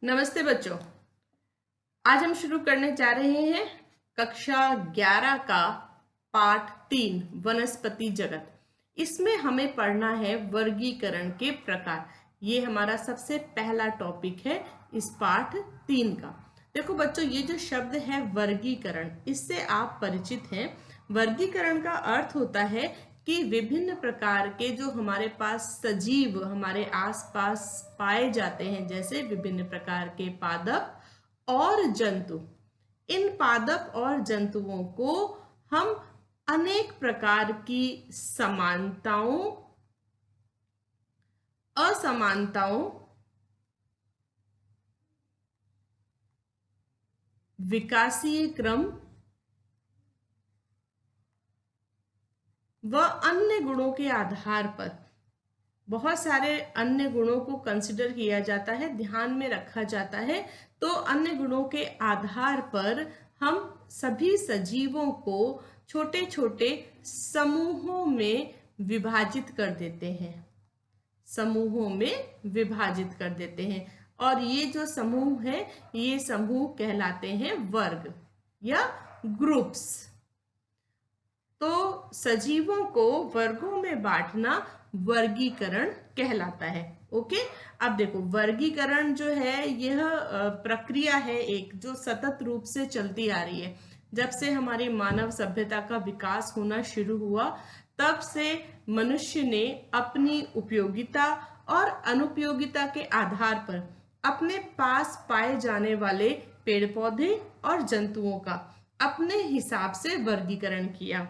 नमस्ते बच्चों। आज हम शुरू करने जा रहे हैं कक्षा 11 का पाठ 3 वनस्पति जगत। इसमें हमें पढ़ना है वर्गीकरण के प्रकार। ये हमारा सबसे पहला टॉपिक है इस पाठ 3 का। देखो बच्चों, ये जो शब्द है वर्गीकरण, इससे आप परिचित हैं। वर्गीकरण का अर्थ होता है कि विभिन्न प्रकार के जो हमारे पास सजीव हमारे आसपास पाए जाते हैं, जैसे विभिन्न प्रकार के पादप और जंतु, इन पादप और जंतुओं को हम अनेक प्रकार की समानताओं, असमानताओं, विकासीय क्रम व अन्य गुणों के आधार पर, बहुत सारे अन्य गुणों को कंसिडर किया जाता है, ध्यान में रखा जाता है। तो अन्य गुणों के आधार पर हम सभी सजीवों को छोटे छोटे समूहों में विभाजित कर देते हैं, समूहों में विभाजित कर देते हैं। और ये जो समूह है, ये समूह कहलाते हैं वर्ग या ग्रुप्स। तो सजीवों को वर्गों में बांटना वर्गीकरण कहलाता है। ओके, अब देखो, वर्गीकरण जो है यह प्रक्रिया है एक जो सतत रूप से चलती आ रही है। जब से हमारी मानव सभ्यता का विकास होना शुरू हुआ, तब से मनुष्य ने अपनी उपयोगिता और अनुपयोगिता के आधार पर अपने पास पाए जाने वाले पेड़ पौधे और जंतुओं का अपने हिसाब से वर्गीकरण किया।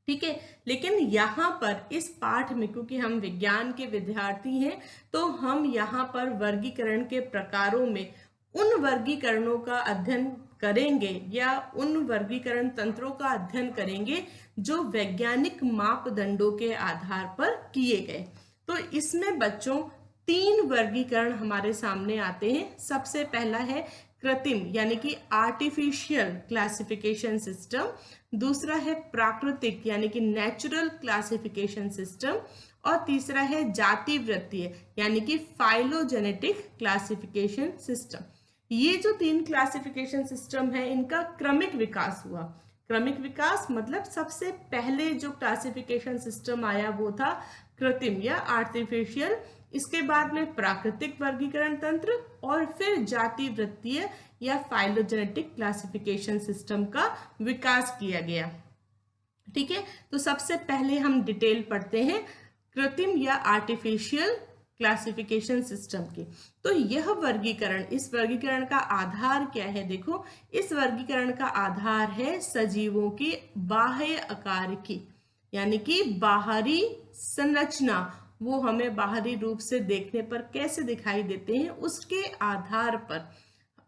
ठीक है, लेकिन यहाँ पर इस पाठ में, क्योंकि हम विज्ञान के विद्यार्थी हैं, तो हम यहाँ पर वर्गीकरण के प्रकारों में उन वर्गीकरणों का अध्ययन करेंगे या उन वर्गीकरण तंत्रों का अध्ययन करेंगे जो वैज्ञानिक मापदंडों के आधार पर किए गए। तो इसमें बच्चों 3 वर्गीकरण हमारे सामने आते हैं। सबसे पहला है कृत्रिम यानी कि आर्टिफिशियल क्लासिफिकेशन सिस्टम, दूसरा है प्राकृतिक यानी कि नेचुरल क्लासिफिकेशन सिस्टम, और तीसरा है जातिवृत्तीय यानी कि फाइलोजेनेटिक क्लासिफिकेशन सिस्टम। ये जो 3 क्लासिफिकेशन सिस्टम है, इनका क्रमिक विकास हुआ। क्रमिक विकास मतलब सबसे पहले जो क्लासिफिकेशन सिस्टम आया वो था कृत्रिम या आर्टिफिशियल, इसके बाद में प्राकृतिक वर्गीकरण तंत्र, और फिर जातिवृत्तीय या फाइलोजेनेटिक क्लासिफिकेशन सिस्टम का विकास किया गया। ठीक है, तो सबसे पहले हम डिटेल पढ़ते हैं कृत्रिम या आर्टिफिशियल क्लासिफिकेशन सिस्टम की। तो यह वर्गीकरण, इस वर्गीकरण का आधार क्या है? देखो, इस वर्गीकरण का आधार है सजीवों की बाह्य आकार की, यानी कि बाहरी संरचना, वो हमें बाहरी रूप से देखने पर कैसे दिखाई देते हैं, उसके आधार पर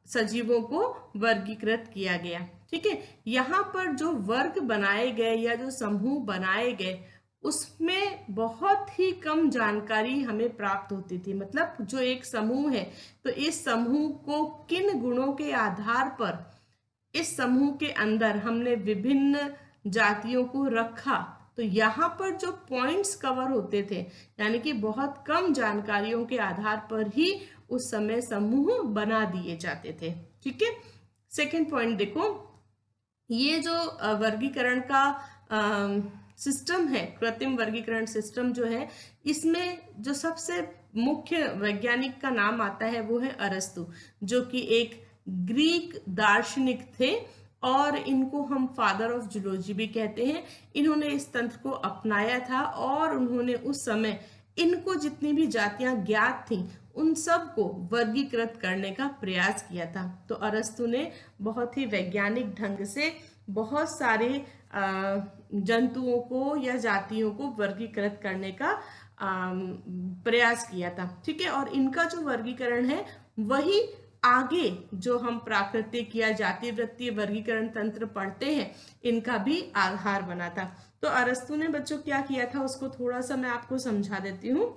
सजीवों को वर्गीकृत किया गया। ठीक है, यहाँ पर जो वर्ग बनाए गए या जो समूह बनाए गए, उसमें बहुत ही कम जानकारी हमें प्राप्त होती थी। मतलब जो एक समूह है, तो इस समूह को किन गुणों के आधार पर इस समूह के अंदर हमने विभिन्न जातियों को रखा, तो यहाँ पर जो पॉइंट्स कवर होते थे, यानी कि बहुत कम जानकारियों के आधार पर ही उस समय समूह बना दिए जाते थे। ठीक है, सेकंड पॉइंट देखो, ये जो वर्गीकरण का सिस्टम है, कृत्रिम वर्गीकरण सिस्टम जो है, इसमें जो सबसे मुख्य वैज्ञानिक का नाम आता है वो है अरस्तु, जो कि एक ग्रीक दार्शनिक थे और इनको हम फादर ऑफ जूलॉजी भी कहते हैं। इन्होंने इस तंत्र को अपनाया था और उन्होंने उस समय इनको जितनी भी जातियां ज्ञात थीं उन सब को वर्गीकृत करने का प्रयास किया था। तो अरस्तु ने बहुत ही वैज्ञानिक ढंग से बहुत सारे जंतुओं को या जातियों को वर्गीकृत करने का प्रयास किया था। ठीक है, और इनका जो वर्गीकरण है वही आगे जो हम प्राकृतिक या जातिवृत्तीय वर्गीकरण तंत्र पढ़ते हैं, इनका भी आधार बना था। तो अरस्तु ने बच्चों क्या किया था, उसको थोड़ा सा मैं आपको समझा देती हूँ।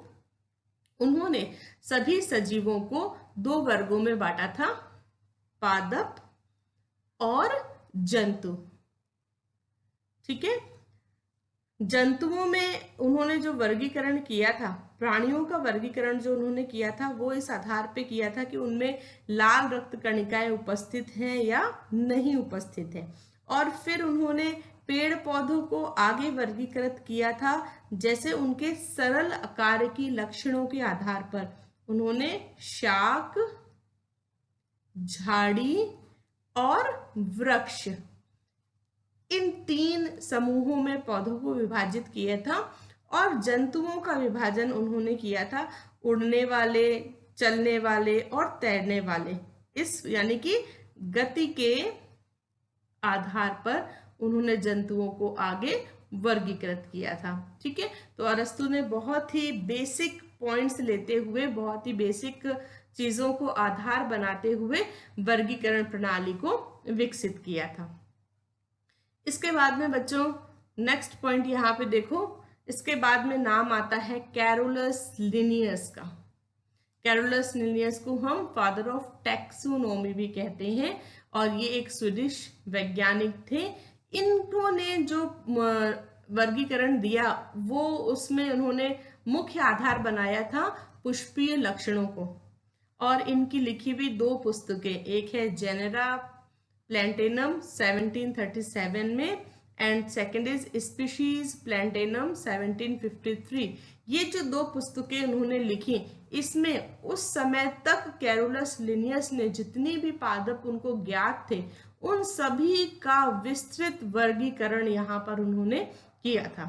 उन्होंने सभी सजीवों को 2 वर्गों में बांटा था, पादप और जंतु। ठीक है, जंतुओं में उन्होंने जो वर्गीकरण किया था, प्राणियों का वर्गीकरण जो उन्होंने किया था वो इस आधार पे किया था कि उनमें लाल रक्त कणिकाएं उपस्थित हैं या नहीं उपस्थित है। और फिर उन्होंने पेड़ पौधों को आगे वर्गीकृत किया था, जैसे उनके सरल आकार की लक्षणों के आधार पर उन्होंने शाक, झाड़ी और वृक्ष, इन 3 समूहों में पौधों को विभाजित किया था। और जंतुओं का विभाजन उन्होंने किया था उड़ने वाले, चलने वाले और तैरने वाले। इस यानी कि गति के आधार पर उन्होंने जंतुओं को आगे वर्गीकृत किया था। ठीक है, तो अरस्तु ने बहुत ही बेसिक पॉइंट्स लेते हुए, बहुत ही बेसिक चीजों को आधार बनाते हुए वर्गीकरण प्रणाली को विकसित किया था। इसके बाद में बच्चों नेक्स्ट पॉइंट यहाँ पे देखो, इसके बाद में नाम आता है कैरोलस लिनियस का। कैरोलस लिनियस को हम फादर ऑफ टैक्सोनॉमी भी कहते हैं और ये एक स्वीडिश वैज्ञानिक थे। इन्होंने जो वर्गीकरण दिया वो उसमें उन्होंने मुख्य आधार बनाया था पुष्पीय लक्षणों को। और इनकी लिखी हुई 2 पुस्तकें, एक है जेनेरा प्लैंटेनम 1737 में एंड सेकेंड इज स्पीशीज प्लैंटेनम 1753। ये जो 2 पुस्तकें उन्होंने लिखी, इसमें उस समय तक कैरोलस लिनियस ने जितनी भी पादप उनको ज्ञात थे उन सभी का विस्तृत वर्गीकरण यहाँ पर उन्होंने किया था।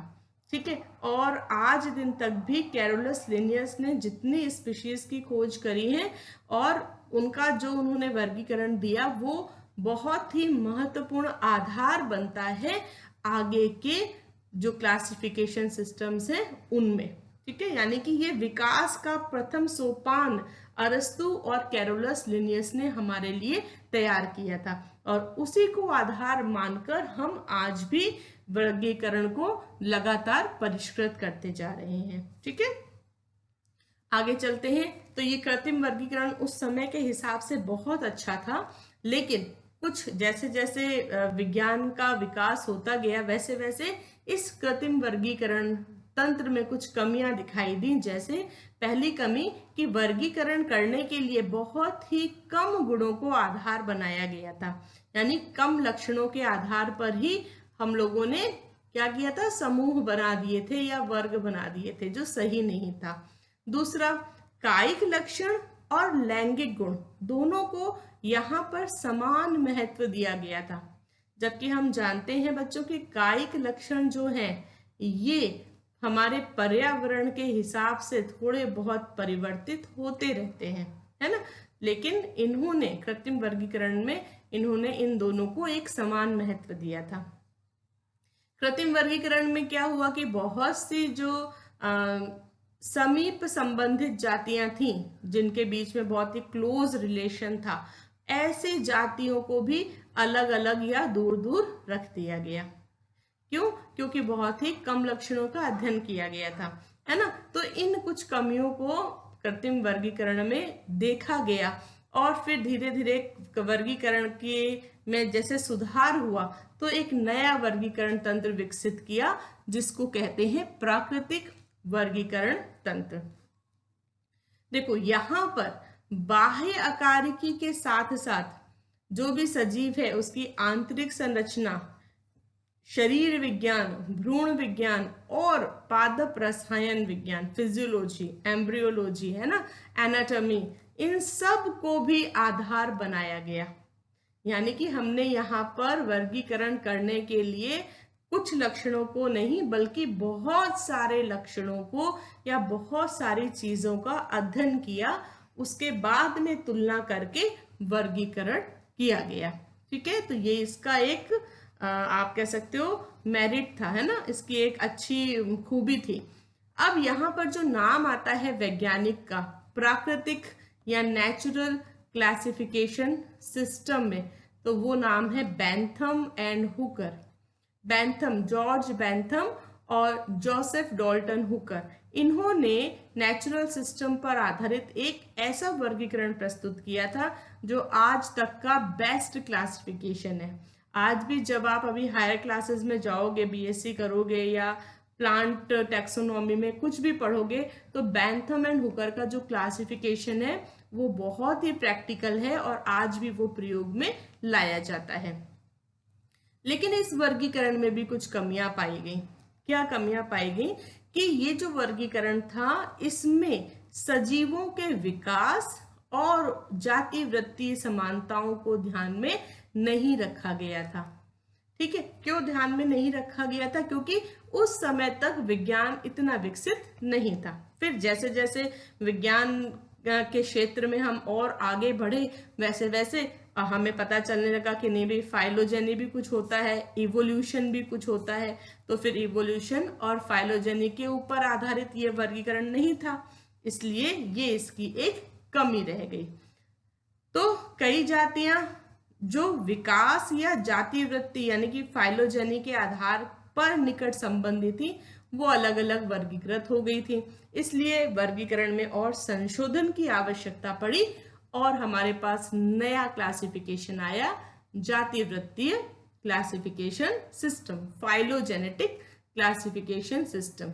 ठीक है, और आज दिन तक भी कैरोलस लिनियस ने जितनी स्पीशीज की खोज करी है और उनका जो उन्होंने वर्गीकरण दिया वो बहुत ही महत्वपूर्ण आधार बनता है आगे के जो क्लासिफिकेशन सिस्टम्स हैं उनमें। ठीक है, यानी कि ये विकास का प्रथम सोपान अरस्तु और कैरोलस लिनियस ने हमारे लिए तैयार किया था और उसी को आधार मानकर हम आज भी वर्गीकरण को लगातार परिष्कृत करते जा रहे हैं। ठीक है, आगे चलते हैं। तो ये कृत्रिम वर्गीकरण उस समय के हिसाब से बहुत अच्छा था, लेकिन कुछ जैसे जैसे विज्ञान का विकास होता गया वैसे वैसे इस कृत्रिम वर्गीकरण तंत्र में कुछ कमियां दिखाई दी। जैसे पहली कमी कि वर्गीकरण करने के लिए बहुत ही कम गुणों को आधार बनाया गया था, यानी कम लक्षणों के आधार पर ही हम लोगों ने क्या किया था, समूह बना दिए थे या वर्ग बना दिए थे, जो सही नहीं था। दूसरा, कायिक लक्षण और लैंगिक गुण दोनों को यहाँ पर समान महत्व दिया गया था, जबकि हम जानते हैं बच्चों कि कायिक लक्षण जो हैं ये हमारे पर्यावरण के हिसाब से थोड़े बहुत परिवर्तित होते रहते हैं, है ना। लेकिन इन्होंने कृत्रिम वर्गीकरण में इन्होंने इन दोनों को एक समान महत्व दिया था। कृत्रिम वर्गीकरण में क्या हुआ कि बहुत सी जो समीप संबंधित जातियां थीं जिनके बीच में बहुत ही क्लोज रिलेशन था, ऐसे जातियों को भी अलग अलग या दूर दूर रख दिया गया। क्यों? क्योंकि बहुत ही कम लक्षणों का अध्ययन किया गया था, है ना। तो इन कुछ कमियों को कृत्रिम वर्गीकरण में देखा गया और फिर धीरे धीरे वर्गीकरण के में जैसे सुधार हुआ तो एक नया वर्गीकरण तंत्र विकसित किया जिसको कहते हैं प्राकृतिक वर्गीकरण तंत्र। देखो यहाँ पर बाह्य आकारिकी के साथ साथ जो भी सजीव है उसकी आंतरिक संरचना, शरीर विज्ञान, भ्रूण विज्ञान और पादप रसायन विज्ञान, फिजियोलॉजी, एम्ब्रियोलॉजी, है ना, एनाटॉमी, इन सब को भी आधार बनाया गया। यानी कि हमने यहाँ पर वर्गीकरण करने के लिए कुछ लक्षणों को नहीं बल्कि बहुत सारे लक्षणों को या बहुत सारी चीजों का अध्ययन किया, उसके बाद में तुलना करके वर्गीकरण किया गया। ठीक है, तो ये इसका एक आप कह सकते हो मेरिट था, है ना, इसकी एक अच्छी खूबी थी। अब यहाँ पर जो नाम आता है वैज्ञानिक का प्राकृतिक या नेचुरल क्लासिफिकेशन सिस्टम में, तो वो नाम है Bentham and Hooker. Bentham, George Bentham और जोसेफ डॉल्टन हुकर, इन्होंने नेचुरल सिस्टम पर आधारित एक ऐसा वर्गीकरण प्रस्तुत किया था जो आज तक का बेस्ट क्लासिफिकेशन है। आज भी जब आप अभी हायर क्लासेस में जाओगे, बीएससी करोगे या प्लांट टैक्सोनॉमी में कुछ भी पढ़ोगे तो बैंथम एंड हुकर का जो क्लासिफिकेशन है वो बहुत ही प्रैक्टिकल है और आज भी वो प्रयोग में लाया जाता है। लेकिन इस वर्गीकरण में भी कुछ कमियां पाई गई। क्या कमियां पाई गई कि ये जो वर्गीकरण था इसमें सजीवों के विकास और जाति वृत्तीय समानताओं को ध्यान में नहीं रखा गया था। ठीक है, क्यों ध्यान में नहीं रखा गया था? क्योंकि उस समय तक विज्ञान इतना विकसित नहीं था। फिर जैसे जैसे विज्ञान के क्षेत्र में हम और आगे बढ़े वैसे वैसे हमें पता चलने लगा कि नहीं भाई फाइलोजेनी भी कुछ होता है, इवोल्यूशन भी कुछ होता है। तो फिर इवोल्यूशन और फाइलोजेनी के ऊपर आधारित ये वर्गीकरण नहीं था, इसलिए ये इसकी एक कमी रह गई। तो कई जातियां जो विकास या जाति वृत्ति यानी कि फाइलोजेनी के आधार पर निकट संबंधी थी वो अलग अलग वर्गीकृत हो गई थी। इसलिए वर्गीकरण में और संशोधन की आवश्यकता पड़ी और हमारे पास नया क्लासिफिकेशन आया, जाति वृत्तीय classification system, phylogenetic classification system.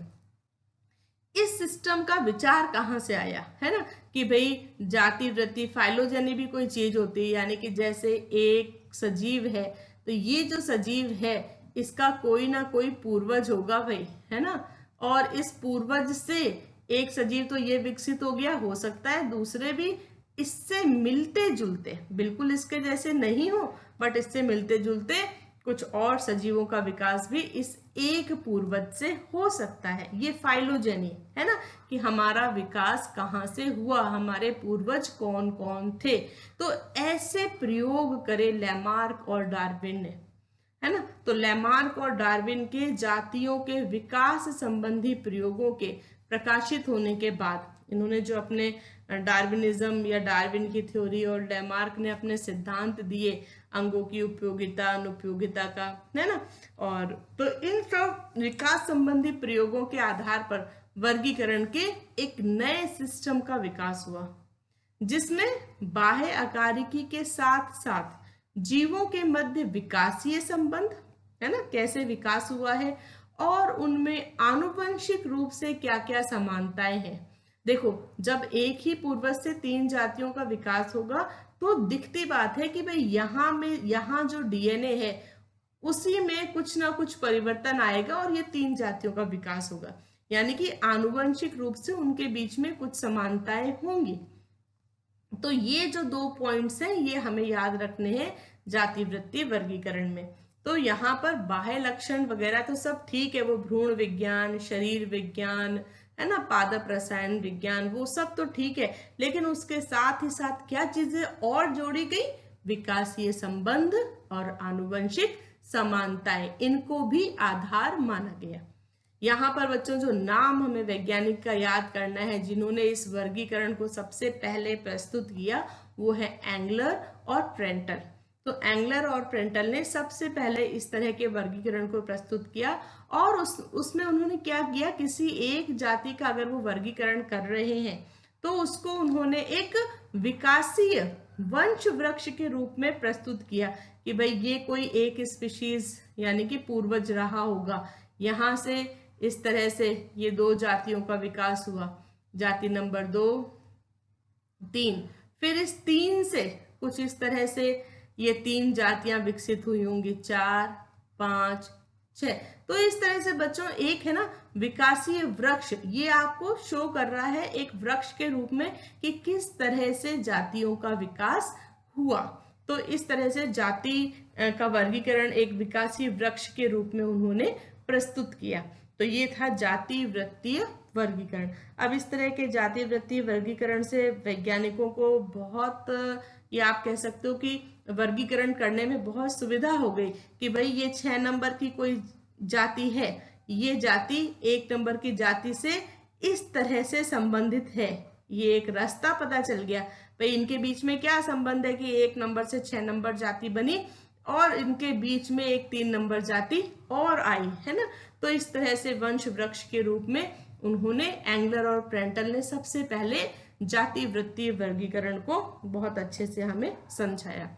इस सिस्टम का विचार कहाँ से आया, है ना, कि भाई जाति वृत्ति फाइलोजेनी भी कोई चीज होती है, यानी कि जैसे एक सजीव है तो ये जो सजीव है इसका कोई ना कोई पूर्वज होगा भाई, है ना, और इस पूर्वज से एक सजीव तो ये विकसित हो गया, हो सकता है दूसरे भी इससे मिलते जुलते, बिल्कुल इसके जैसे नहीं हो बट इससे मिलते जुलते कुछ और सजीवों का विकास भी इस एक पूर्वज से हो सकता है। ये फाइलोजेनी है ना, कि हमारा विकास कहाँ से हुआ, हमारे पूर्वज कौन कौन थे। तो ऐसे प्रयोग करे लैमार्क और डार्विन ने, है ना। तो लैमार्क और डार्विन के जातियों के विकास संबंधी प्रयोगों के प्रकाशित होने के बाद इन्होंने जो अपने डार्विनिज्म या डार्विन की थ्योरी और लैमार्क ने अपने सिद्धांत दिए अंगों की उपयोगिता अनुपयोगिता का, है ना, और तो इन सब विकास संबंधी प्रयोगों के आधार पर वर्गीकरण के एक नए सिस्टम का विकास हुआ जिसमें बाह्य आकारिकी के साथ साथ जीवों के मध्य विकासीय संबंध, है ना, कैसे विकास हुआ है और उनमें आनुवंशिक रूप से क्या क्या समानताएं हैं। देखो, जब एक ही पूर्वज से 3 जातियों का विकास होगा तो दिखती बात है कि भाई यहाँ जो डीएनए है उसी में कुछ ना कुछ परिवर्तन आएगा और ये 3 जातियों का विकास होगा, यानी कि आनुवंशिक रूप से उनके बीच में कुछ समानताएं होंगी। तो ये जो 2 पॉइंट्स हैं ये हमें याद रखने हैं जाति वृत्तीय वर्गीकरण में। तो यहाँ पर बाह्य लक्षण वगैरह तो सब ठीक है, वो भ्रूण विज्ञान, शरीर विज्ञान, है ना, पादप रसायन विज्ञान, वो सब तो ठीक है, लेकिन उसके साथ ही साथ क्या चीजें और जोड़ी गई, विकासीय संबंध और आनुवंशिक समानताएं, इनको भी आधार माना गया। यहाँ पर बच्चों जो नाम हमें वैज्ञानिक का याद करना है जिन्होंने इस वर्गीकरण को सबसे पहले प्रस्तुत किया वो है एंगलर और प्रेंटल। तो एंगलर और प्रेंटल ने सबसे पहले इस तरह के वर्गीकरण को प्रस्तुत किया और उसमें उन्होंने क्या किया, किसी एक जाति का अगर वो वर्गीकरण कर रहे हैं तो उसको उन्होंने एक विकासीय वंश वृक्ष के रूप में प्रस्तुत किया कि भाई ये कोई एक स्पीशीज यानी कि पूर्वज रहा होगा, यहाँ से इस तरह से ये 2 जातियों का विकास हुआ, जाति नंबर 2, 3, फिर इस 3 से कुछ इस तरह से ये 3 जातियां विकसित हुई होंगी, 4, 5, 6। तो इस तरह से बच्चों एक है ना विकासीय वृक्ष, ये आपको शो कर रहा है एक वृक्ष के रूप में कि किस तरह से जातियों का विकास हुआ। तो इस तरह से जाति का वर्गीकरण एक विकासीय वृक्ष के रूप में उन्होंने प्रस्तुत किया। तो ये था जाति वृत्तीय वर्गीकरण। अब इस तरह के जाति वृत्तीय वर्गीकरण से वैज्ञानिकों को बहुत, ये आप कह सकते हो कि वर्गीकरण करने में बहुत सुविधा हो गई कि भाई ये 6 नंबर की कोई जाति है, ये जाति 1 नंबर की जाति से इस तरह से संबंधित है, ये एक रास्ता पता चल गया भाई इनके बीच में क्या संबंध है कि 1 नंबर से 6 नंबर जाति बनी और इनके बीच में एक 3 नंबर जाति और आई, है ना। तो इस तरह से वंश वृक्ष के रूप में उन्होंने एंगलर और प्रेंटल ने सबसे पहले जाति वृत्तीय वर्गीकरण को बहुत अच्छे से हमें समझाया।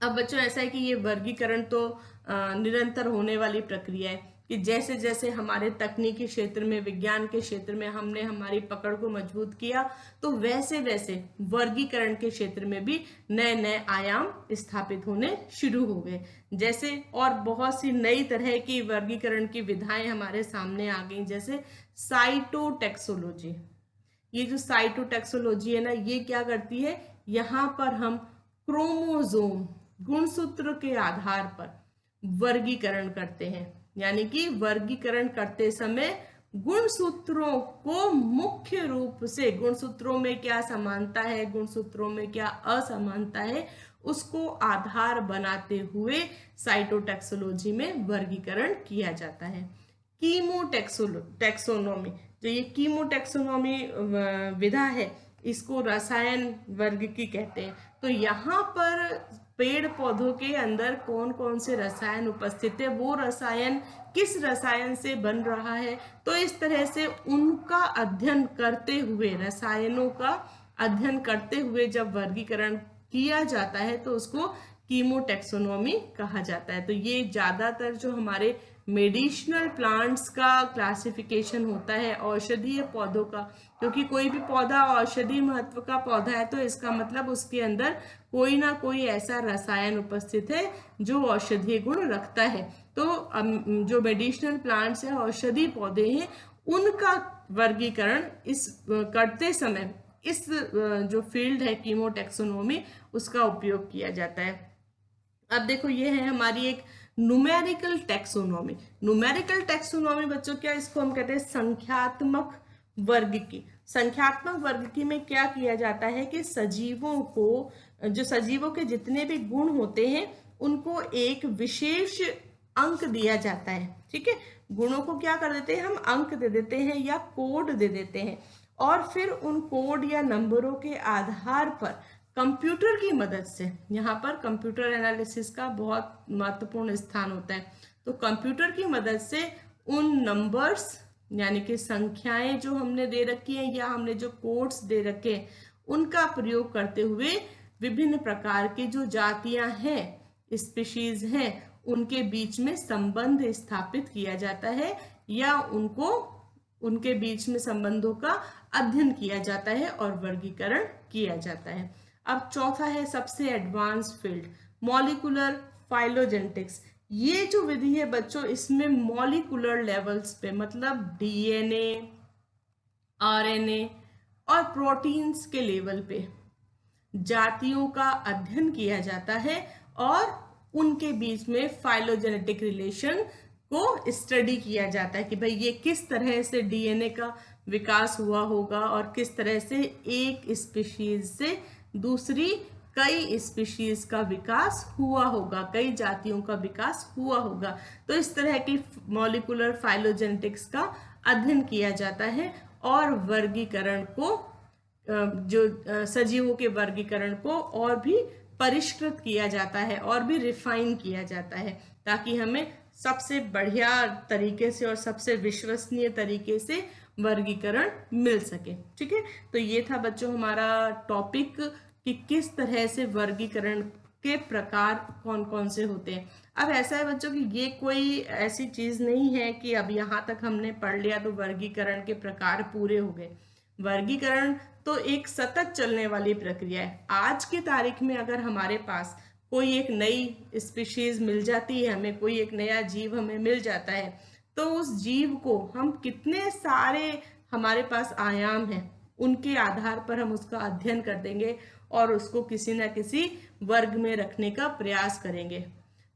अब बच्चों ऐसा है कि ये वर्गीकरण तो निरंतर होने वाली प्रक्रिया है, कि जैसे जैसे हमारे तकनीकी क्षेत्र में, विज्ञान के क्षेत्र में हमने हमारी पकड़ को मजबूत किया, तो वैसे वैसे वर्गीकरण के क्षेत्र में भी नए नए आयाम स्थापित होने शुरू हो गए। जैसे और बहुत सी नई तरह की वर्गीकरण की विधाएं हमारे सामने आ गई, जैसे साइटोटैक्सोलॉजी। ये जो साइटोटैक्सोलॉजी है ना, ये क्या करती है, यहाँ पर हम क्रोमोसोम गुणसूत्र के आधार पर वर्गीकरण करते हैं। यानी कि वर्गीकरण करते समय गुणसूत्रों को मुख्य रूप से, गुणसूत्रों में क्या समानता है, गुणसूत्रों में क्या असमानता है, उसको आधार बनाते हुए साइटोटैक्सोलॉजी में वर्गीकरण किया जाता है। कीमोटैक्सोनॉमी, जो ये कीमोटैक्सोनॉमी विधा है, इसको रसायन वर्ग की कहते हैं। तो यहाँ पर पेड़ पौधों के अंदर कौन कौन से रसायन उपस्थित है, वो रसायन किस रसायन से बन रहा है, तो इस तरह से उनका अध्ययन करते हुए, रसायनों का अध्ययन करते हुए जब वर्गीकरण किया जाता है तो उसको कीमोटैक्सोनॉमी कहा जाता है। तो ये ज्यादातर जो हमारे मेडिसिनल प्लांट्स का क्लासिफिकेशन होता है, औषधीय पौधों का, क्योंकि कोई भी पौधा औषधि महत्व का पौधा है तो इसका मतलब उसके अंदर कोई ना कोई ऐसा रसायन उपस्थित है जो औषधीय गुण रखता है। तो जो मेडिसिनल प्लांट्स है, औषधि पौधे हैं, उनका वर्गीकरण इस करते समय इस जो फील्ड है कीमोटैक्सोनॉमी, उसका उपयोग किया जाता है। अब देखो, ये है हमारी एक न्यूमेरिकल टैक्सोनॉमी। न्यूमेरिकल टैक्सोनॉमी बच्चों, क्या इसको हम कहते हैं संख्यात्मक वर्ग की। संख्यात्मक वर्ग की में क्या किया जाता है कि सजीवों को, जो सजीवों के जितने भी गुण होते हैं, उनको एक विशेष अंक दिया जाता है। ठीक है, गुणों को क्या कर देते हैं हम, अंक दे देते हैं या कोड दे देते हैं, और फिर उन कोड या नंबरों के आधार पर कंप्यूटर की मदद से, यहाँ पर कंप्यूटर एनालिसिस का बहुत महत्वपूर्ण स्थान होता है, तो कंप्यूटर की मदद से उन नंबर्स यानी कि संख्याएं जो हमने दे रखी हैं या हमने जो कोड्स दे रखे हैं, उनका प्रयोग करते हुए विभिन्न प्रकार के जो जातियां हैं, स्पीशीज हैं, उनके बीच में संबंध स्थापित किया जाता है या उनको, उनके बीच में संबंधों का अध्ययन किया जाता है और वर्गीकरण किया जाता है। अब चौथा है सबसे एडवांस फील्ड, मॉलिक्यूलर फाइलोजेनेटिक्स। ये जो विधि है बच्चों, इसमें मॉलिक्यूलर लेवल्स पे, मतलब डीएनए, आरएनए और प्रोटीन्स के लेवल पे जातियों का अध्ययन किया जाता है और उनके बीच में फाइलोजेनेटिक रिलेशन को स्टडी किया जाता है कि भाई ये किस तरह से डीएनए का विकास हुआ होगा और किस तरह से एक स्पीशीज से दूसरी कई स्पीशीज का विकास हुआ होगा, कई जातियों का विकास हुआ होगा। तो इस तरह की मॉलिक्यूलर फाइलोजेनेटिक्स का अध्ययन किया जाता है और वर्गीकरण को, जो सजीवों के वर्गीकरण को और भी परिष्कृत किया जाता है और भी रिफाइन किया जाता है, ताकि हमें सबसे बढ़िया तरीके से और सबसे विश्वसनीय तरीके से वर्गीकरण मिल सके। ठीक है, तो ये था बच्चों हमारा टॉपिक कि किस तरह से वर्गीकरण के प्रकार कौन कौन से होते हैं। अब ऐसा है बच्चों कि ये कोई ऐसी चीज नहीं है कि अब यहाँ तक हमने पढ़ लिया तो वर्गीकरण के प्रकार पूरे हो गए। वर्गीकरण तो एक सतत चलने वाली प्रक्रिया है। आज की तारीख में अगर हमारे पास कोई एक नई स्पीशीज मिल जाती है, हमें कोई एक नया जीव हमें मिल जाता है, तो उस जीव को हम कितने सारे हमारे पास आयाम हैं, उनके आधार पर हम उसका अध्ययन कर देंगे और उसको किसी न किसी वर्ग में रखने का प्रयास करेंगे।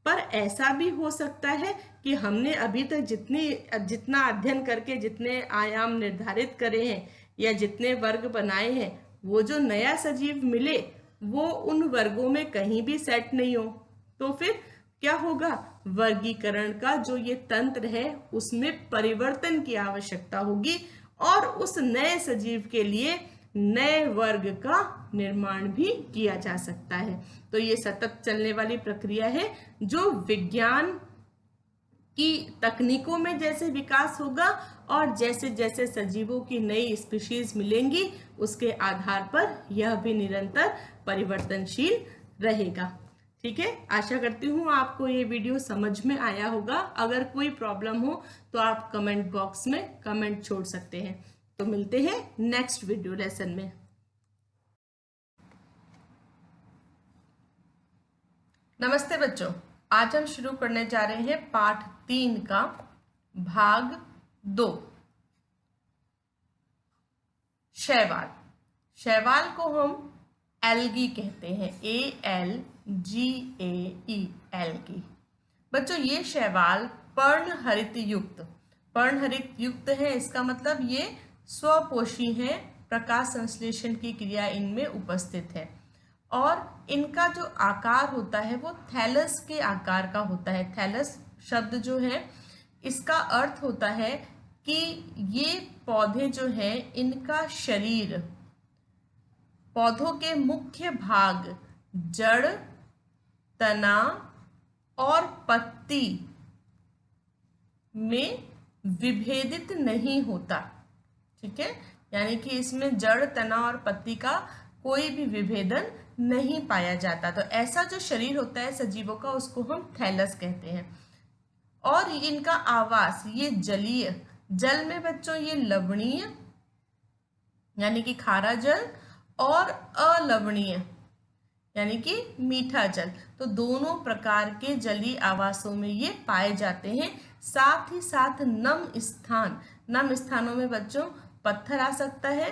पर ऐसा भी हो सकता है कि हमने अभी तक जितना अध्ययन करके जितने आयाम निर्धारित करे हैं या जितने वर्ग बनाए हैं, वो जो नया सजीव मिले वो उन वर्गों में कहीं भी सेट नहीं हो, तो फिर क्या होगा, वर्गीकरण का जो ये तंत्र है उसमें परिवर्तन की आवश्यकता होगी और उस नए सजीव के लिए नए वर्ग का निर्माण भी किया जा सकता है। तो ये सतत चलने वाली प्रक्रिया है जो विज्ञान की तकनीकों में जैसे विकास होगा और जैसे जैसे सजीवों की नई स्पीशीज मिलेंगी, उसके आधार पर यह भी निरंतर परिवर्तनशील रहेगा। ठीक है, आशा करती हूँ आपको ये वीडियो समझ में आया होगा। अगर कोई प्रॉब्लम हो तो आप कमेंट बॉक्स में कमेंट छोड़ सकते हैं। तो मिलते हैं नेक्स्ट वीडियो लेसन में। नमस्ते बच्चों, आज हम शुरू करने जा रहे हैं पाठ 3 का भाग 2, शैवाल। शैवाल को हम एल्गी कहते हैं, ALGAE, एल्गी। बच्चों ये शैवाल पर्णहरित युक्त है। इसका मतलब ये स्वपोषी है, प्रकाश संश्लेषण की क्रिया इनमें उपस्थित है और इनका जो आकार होता है वो थैलस के आकार का होता है। थैलस शब्द जो है इसका अर्थ होता है कि ये पौधे जो है इनका शरीर, पौधों के मुख्य भाग जड़, तना और पत्ती में विभेदित नहीं होता। ठीक है, यानी कि इसमें जड़, तना और पत्ती का कोई भी विभेदन नहीं पाया जाता। तो ऐसा जो शरीर होता है सजीवों का उसको हम थैलस कहते हैं। और इनका आवास ये जलीय, जल में बच्चों ये लवणीय यानी कि खारा जल और अलवणीय यानी कि मीठा जल, तो दोनों प्रकार के जलीय आवासों में ये पाए जाते हैं। साथ ही साथ नम स्थानों में बच्चों पत्थर आ सकता है,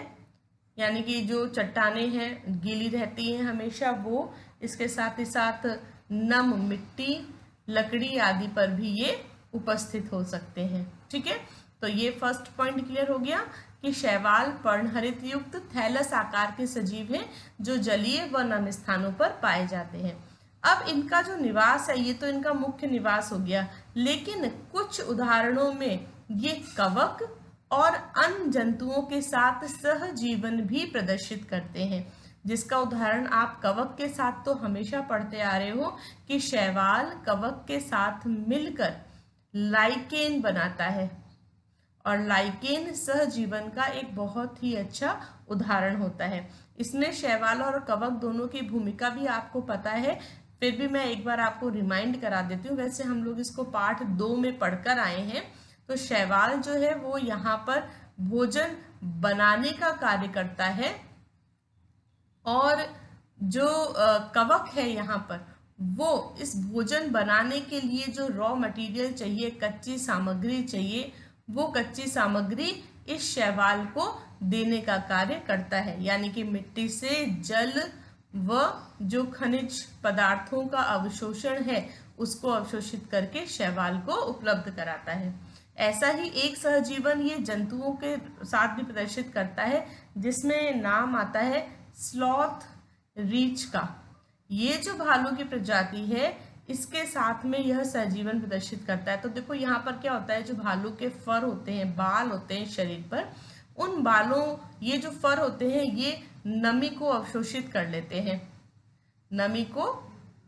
यानी कि जो चट्टानें हैं गीली रहती हैं हमेशा वो, इसके साथ ही साथ नम मिट्टी, लकड़ी आदि पर भी ये उपस्थित हो सकते हैं। ठीक है, तो ये फर्स्ट पॉइंट क्लियर हो गया कि शैवाल पर्णहरित युक्त थैलस आकार के सजीव हैं जो जलीय व नम स्थानों पर पाए जाते हैं। अब इनका जो निवास है ये तो इनका मुख्य निवास हो गया, लेकिन कुछ उदाहरणों में ये कवक और अन्य जंतुओं के साथ सहजीवन भी प्रदर्शित करते हैं। जिसका उदाहरण आप कवक के साथ तो हमेशा पढ़ते आ रहे हो कि शैवाल कवक के साथ मिलकर लाइकेन बनाता है और लाइकेन सहजीवन का एक बहुत ही अच्छा उदाहरण होता है। इसमें शैवाल और कवक दोनों की भूमिका भी आपको पता है, फिर भी मैं एक बार आपको रिमाइंड करा देती हूँ। वैसे हम लोग इसको पाठ 2 में पढ़कर आए हैं। तो शैवाल जो है वो यहाँ पर भोजन बनाने का कार्य करता है और जो कवक है यहाँ पर वो इस भोजन बनाने के लिए जो रॉ मटेरियल चाहिए, कच्ची सामग्री चाहिए, वो कच्ची सामग्री इस शैवाल को देने का कार्य करता है। यानी कि मिट्टी से जल व जो खनिज पदार्थों का अवशोषण है उसको अवशोषित करके शैवाल को उपलब्ध कराता है। ऐसा ही एक सहजीवन ये जंतुओं के साथ भी प्रदर्शित करता है, जिसमें नाम आता है स्लॉथ रीछ का। ये जो भालू की प्रजाति है इसके साथ में यह सहजीवन प्रदर्शित करता है। तो देखो यहाँ पर क्या होता है, जो भालू के फर होते हैं, बाल होते हैं शरीर पर, उन बालों, ये जो फर होते हैं ये नमी को अवशोषित कर लेते हैं, नमी को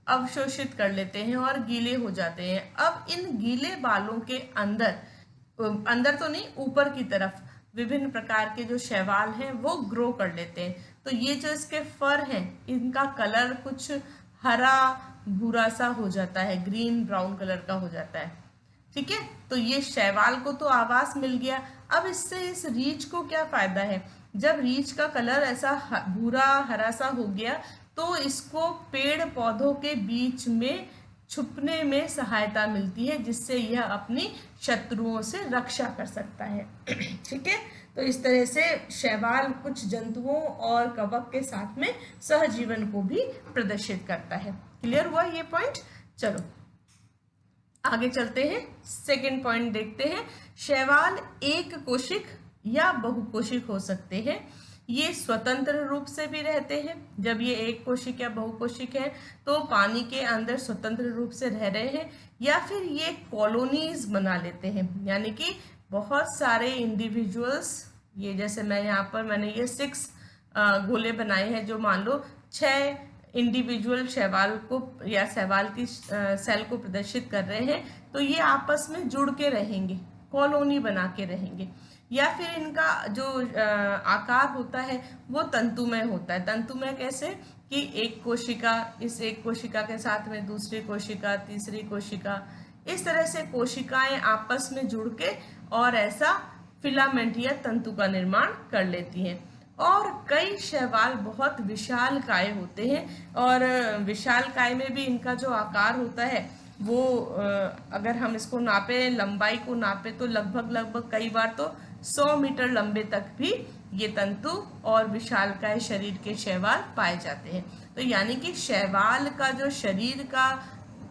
अवशोषित कर लेते हैं और गीले हो जाते हैं। अब इन गीले बालों के अंदर तो नहीं, ऊपर की तरफ विभिन्न प्रकार के जो शैवाल हैं वो ग्रो कर लेते हैं। तो ये जो इसके फर हैं इनका कलर कुछ हरा भूरा सा हो जाता है, ग्रीन ब्राउन कलर का हो जाता है। ठीक है, तो ये शैवाल को तो आवास मिल गया। अब इससे इस रीछ को क्या फायदा है, जब रीछ का कलर ऐसा भूरा हरा सा हो गया तो इसको पेड़ पौधों के बीच में छुपने में सहायता मिलती है, जिससे यह अपनी शत्रुओं से रक्षा कर सकता है। ठीक है, तो इस तरह से शैवाल कुछ जंतुओं और कवक के साथ में सहजीवन को भी प्रदर्शित करता है। क्लियर हुआ ये पॉइंट? चलो आगे चलते हैं, सेकंड पॉइंट देखते हैं। शैवाल एक कोशिक या बहुकोशिक हो सकते हैं। ये स्वतंत्र रूप से भी रहते हैं। जब ये एक कोशिक या बहुकोशिक है तो पानी के अंदर स्वतंत्र रूप से रह रहे हैं, या फिर ये कॉलोनीज बना लेते हैं, यानी कि बहुत सारे इंडिविजुअल्स, ये जैसे मैं यहाँ पर मैंने ये 6 गोले बनाए हैं, जो मान लो 6 इंडिविजुअल शैवाल को या शैवाल की सेल को प्रदर्शित कर रहे हैं, तो ये आपस में जुड़ के रहेंगे, कॉलोनी बना के रहेंगे। या फिर इनका जो आकार होता है वो तंतुमय होता है। तंतुमय कैसे कि एक कोशिका, इस एक कोशिका के साथ में दूसरी कोशिका, तीसरी कोशिका, इस तरह से कोशिकाएं आपस में जुड़ के और ऐसा फिलामेंट या तंतु का निर्माण कर लेती हैं। और कई शैवाल बहुत विशालकाय होते हैं और विशालकाय में भी इनका जो आकार होता है वो अगर हम इसको नापे, लंबाई को नापे तो लगभग कई बार तो 100 मीटर लंबे तक भी ये तंतु और विशालकाय शरीर के शैवाल पाए जाते हैं। तो यानी कि शैवाल का जो शरीर का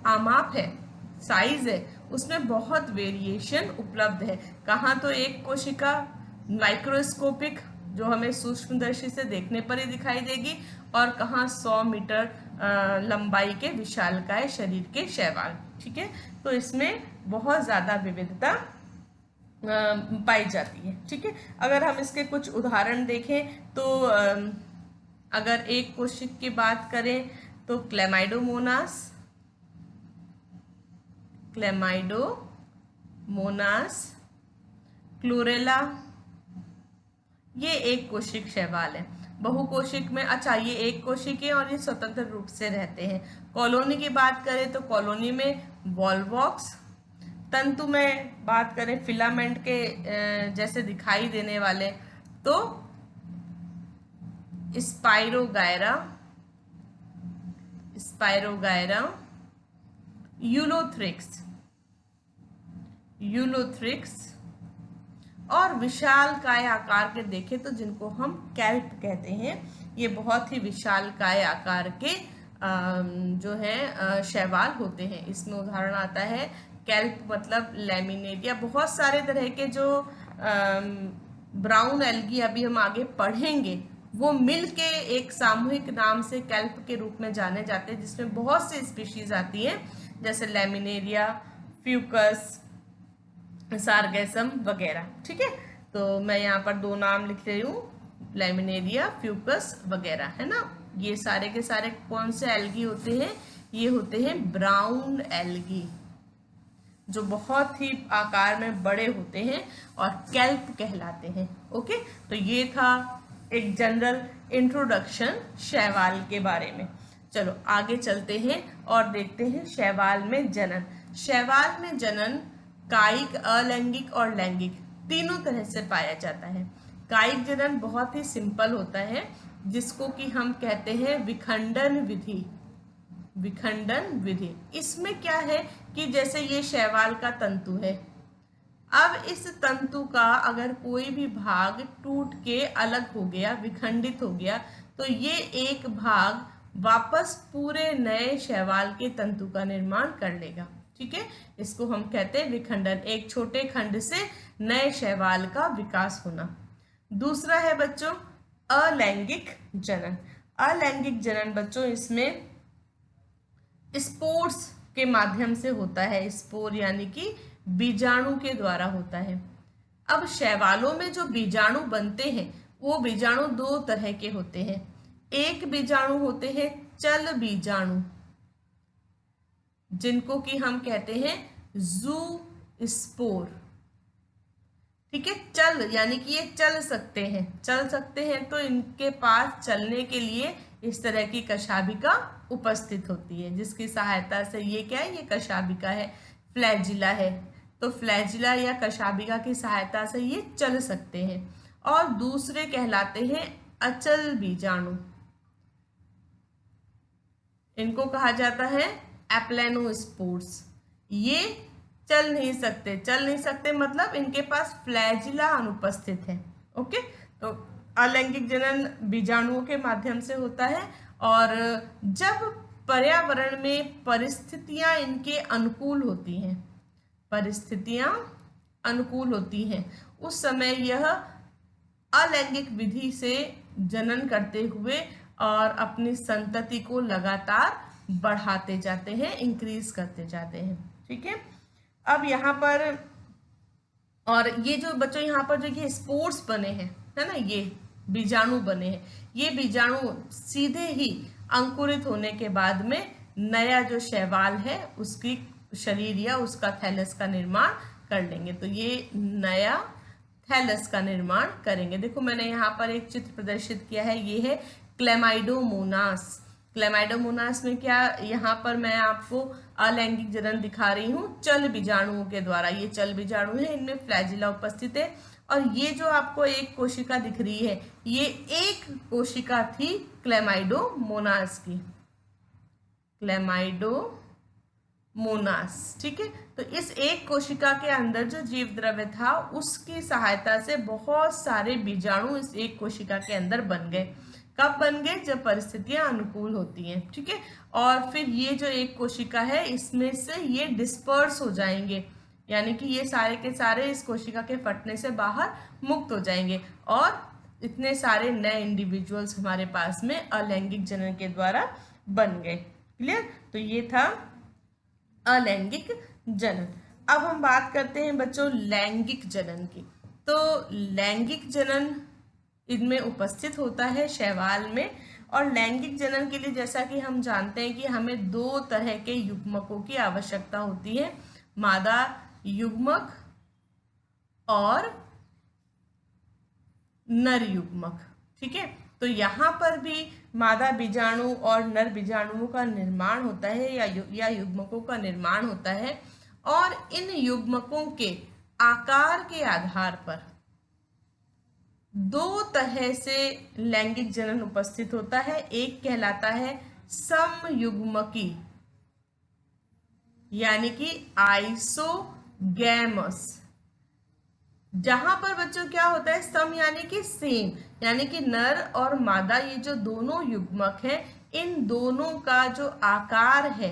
आमाप है, साइज है, उसमें बहुत वेरिएशन उपलब्ध है। कहाँ तो एक कोशिका माइक्रोस्कोपिक जो हमें सूक्ष्मदर्शी से देखने पर ही दिखाई देगी, और कहाँ 100 मीटर लंबाई के विशालकाय शरीर के शैवाल। ठीक है, तो इसमें बहुत ज्यादा विविधता पाई जाती है। ठीक है, अगर हम इसके कुछ उदाहरण देखें तो अगर एक कोशिक की बात करें तो क्लेमाइडोमोनास, क्लोरेला, ये एक कोशिक शैवाल है। बहुकोशिक में, अच्छा ये एक कोशिक है और ये स्वतंत्र रूप से रहते हैं। कॉलोनी की बात करें तो कॉलोनी में वॉल्वॉक्स, तंतु में बात करें फिलामेंट के जैसे दिखाई देने वाले तो स्पाइरोगायरा, यूलोथ्रिक्स, और विशालकाय आकार के देखें तो जिनको हम कैल्प कहते हैं, ये बहुत ही विशालकाय आकार के जो है शैवाल होते हैं। इसमें उदाहरण आता है कैल्प मतलब लैमिनेरिया। बहुत सारे तरह के जो ब्राउन एल्गी अभी हम आगे पढ़ेंगे वो मिलके एक सामूहिक नाम से कैल्प के रूप में जाने जाते हैं, जिसमें बहुत से स्पीशीज आती हैं जैसे लैमिनेरिया, फ्यूकस, सार्गेसम वगैरह। ठीक है, तो मैं यहाँ पर 2 नाम लिख रही हूँ, लैमिनेरिया, फ्यूकस वगैरह, है ना। ये सारे के सारे कौन से एल्गी होते हैं? ये होते हैं ब्राउन एल्गी, जो बहुत ही आकार में बड़े होते हैं और कैल्प कहलाते हैं। ओके, तो ये था एक जनरल इंट्रोडक्शन शैवाल के बारे में। चलो आगे चलते हैं और देखते हैं शैवाल में जनन। शैवाल में जनन कायिक, अलैंगिक और लैंगिक तीनों तरह से पाया जाता है। कायिक जनन बहुत ही सिंपल होता है, जिसको कि हम कहते हैं विखंडन विधि। इसमें क्या है कि जैसे ये शैवाल का तंतु है, अब इस तंतु का अगर कोई भी भाग टूट के अलग हो गया, विखंडित हो गया, तो ये एक भाग वापस पूरे नए शैवाल के तंतु का निर्माण कर लेगा। ठीक है, इसको हम कहते हैं विखंडन, एक छोटे खंड से नए शैवाल का विकास होना। दूसरा है बच्चों अलैंगिक जनन। अलैंगिक जनन बच्चों इसमें स्पोर्स के माध्यम से होता है। स्पोर यानी कि बीजाणु के द्वारा होता है। अब शैवालों में जो बीजाणु बनते हैं वो बीजाणु 2 तरह के होते हैं। एक बीजाणु होते हैं चल बीजाणु, जिनको कि हम कहते हैं जू स्पोर। ठीक है, चल यानी कि ये चल सकते हैं तो इनके पास चलने के लिए इस तरह की कशाभिका उपस्थित होती है, जिसकी सहायता से ये क्या है, ये कशाभिका है, फ्लैजिला है, तो फ्लैजिला या कशाभिका की सहायता से ये चल सकते हैं। और दूसरे कहलाते हैं अचल बीजाणु, इनको कहा जाता है एप्लेनोस्पोर्स। ये चल नहीं सकते मतलब इनके पास फ्लैजिला अनुपस्थित है। ओके, तो अलैंगिक जनन बीजाणुओं के माध्यम से होता है, और जब पर्यावरण में परिस्थितियां इनके अनुकूल होती हैं, उस समय यह अलैंगिक विधि से जनन करते हुए और अपनी संतति को लगातार बढ़ाते जाते हैं, इंक्रीज करते जाते हैं। ठीक है, अब यहाँ पर और ये जो बच्चों यहाँ पर जो ये स्पोर्स बने हैं, है ना, ये बीजाणु बने हैं, ये बीजाणु सीधे ही अंकुरित होने के बाद में नया जो शैवाल है उसकी शरीर या उसका थैलस का निर्माण कर लेंगे। तो ये नया थैलस का निर्माण करेंगे। देखो मैंने यहाँ पर एक चित्र प्रदर्शित किया है, ये है क्लेमाइडोमोनास। क्लेमाइडोमोनास में क्या, यहाँ पर मैं आपको अलैंगिक जनन दिखा रही हूँ चल बीजाणुओं के द्वारा। ये चल बीजाणु है, इनमें फ्लैजिला उपस्थित है। और ये जो आपको एक कोशिका दिख रही है, ये एक कोशिका थी क्लेमाइडोमोनास की, क्लेमाइडोमोनास, ठीक है। तो इस एक कोशिका के अंदर जो जीव द्रव्य था उसकी सहायता से बहुत सारे बीजाणु इस एक कोशिका के अंदर बन गए। कब बन गए? जब परिस्थितियां अनुकूल होती हैं, ठीक है। और फिर ये जो एक कोशिका है इसमें से ये डिस्पर्स हो जाएंगे, यानी कि ये सारे के सारे इस कोशिका के फटने से बाहर मुक्त हो जाएंगे और इतने सारे नए इंडिविजुअल्स हमारे पास में अलैंगिक जनन के द्वारा बन गए। क्लियर? तो ये था अलैंगिक जनन। अब हम बात करते हैं बच्चों लैंगिक जनन की। तो लैंगिक जनन इनमें उपस्थित होता है शैवाल में। और लैंगिक जनन के लिए जैसा कि हम जानते हैं कि हमें दो तरह के युग्मकों की आवश्यकता होती है, मादा युग्मक और नर युग्मक, ठीक है। तो यहाँ पर भी मादा बीजाणु और नर बीजाणुओं का निर्माण होता है या युग्मकों का निर्माण होता है। और इन युग्मकों के आकार के आधार पर दो तरह से लैंगिक जनन उपस्थित होता है। एक कहलाता है समयुग्मकी, यानी कि आइसोगैमस, जहां पर बच्चों क्या होता है, सम यानी कि सेम, यानी कि नर और मादा ये जो दोनों युग्मक हैं, इन दोनों का जो आकार है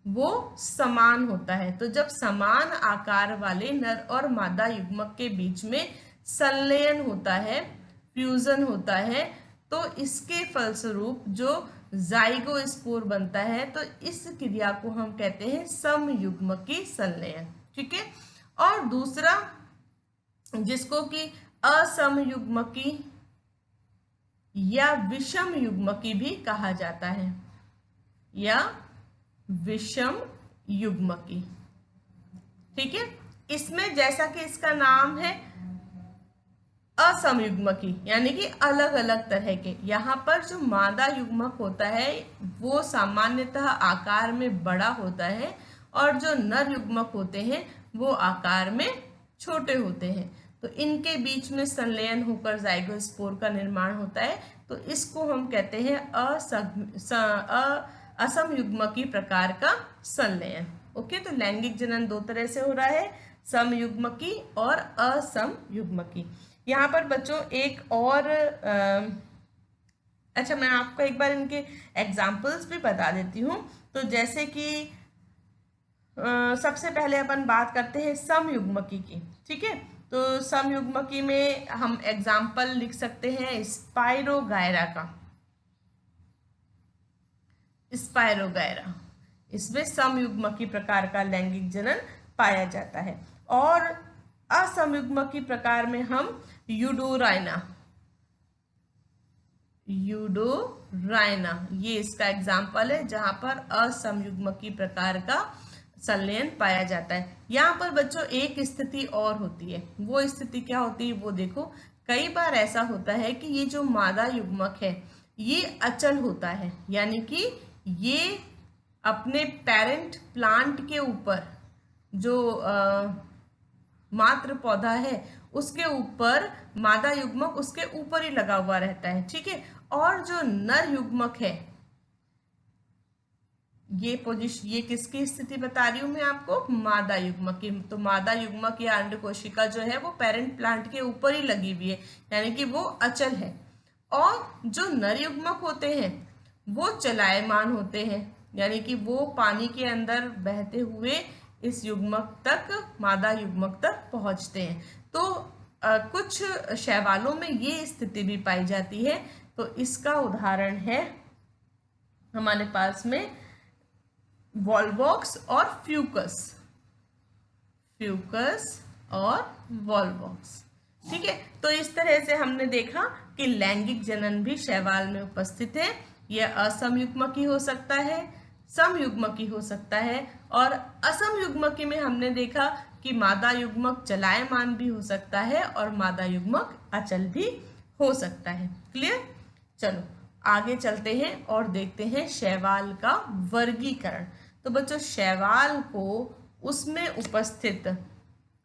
वो समान होता है। तो जब समान आकार वाले नर और मादा युग्मक के बीच में संलयन होता है, फ्यूजन होता है, तो इसके फलस्वरूप जो जाइगोस्पोर बनता है, तो इस क्रिया को हम कहते हैं समयुग्मकी संलयन, ठीक है। और दूसरा जिसको कि असमयुग्मकी या विषम युग्मकी भी कहा जाता है, या विषम युग्मकी, ठीक है। इसमें जैसा कि इसका नाम है असमयुग्मकी, यानी कि अलग अलग तरह के, यहाँ पर जो मादा युग्मक होता है वो सामान्यतः आकार में बड़ा होता है और जो नर युग्मक होते हैं वो आकार में छोटे होते हैं। तो इनके बीच में संलयन होकर जाइगोस्पोर का निर्माण होता है। तो इसको हम कहते हैं असमयुग्मकी प्रकार का संलयन। ओके, तो लैंगिक जनन दो तरह से हो रहा है, समयुग्मकी और असमयुग्मकी। यहाँ पर बच्चों एक और अच्छा, मैं आपको एक बार इनके एग्जाम्पल्स भी बता देती हूँ। तो जैसे कि सबसे पहले अपन बात करते हैं समयुग्मकी की, ठीक है। तो समयुग्मकी में हम एग्जाम्पल लिख सकते हैं स्पाइरोगायरा का, स्पाइरोगायरा, इसमें समयुग्मकी प्रकार का लैंगिक जनन पाया जाता है। और असमयुग्मकी प्रकार में हम यूडोराइना, ये इसका एग्जाम्पल है जहां पर असमयुग्मकी प्रकार का संलयन पाया जाता है। यहाँ पर बच्चों एक स्थिति और होती है, वो स्थिति क्या होती है वो देखो। कई बार ऐसा होता है कि ये जो मादा युग्मक है ये अचल होता है, यानी कि ये अपने पेरेंट प्लांट के ऊपर, जो मात्र पौधा है उसके ऊपर मादा युग्मक उसके ऊपर ही लगा हुआ रहता है, ठीक है। और जो नर युग्मक है, ये किसकी स्थिति बता रही हूं मैं आपको, मादा युग्मक की। तो मादा युग्मक या अंड कोशिका जो है वो पेरेंट प्लांट के ऊपर ही लगी हुई है, यानी कि वो अचल है। और जो नर युग्मक होते हैं वो चलायमान होते हैं, यानी कि वो पानी के अंदर बहते हुए इस युग्मक तक, मादा युग्मक तक पहुंचते हैं। तो कुछ शैवालों में ये स्थिति भी पाई जाती है। तो इसका उदाहरण है हमारे पास में वॉल्वॉक्स और फ्यूकस, और वॉल्वॉक्स, ठीक है। तो इस तरह से हमने देखा कि लैंगिक जनन भी शैवाल में उपस्थित है। यह असमयुग्मकी हो सकता है, समयुग्मकी हो सकता है, और असमयुग्मकी में हमने देखा कि मादा युग्मक चलायमान भी हो सकता है और मादा युग्मक अचल भी हो सकता है। क्लियर? चलो आगे चलते हैं और देखते हैं शैवाल का वर्गीकरण। तो बच्चों शैवाल को उसमें उपस्थित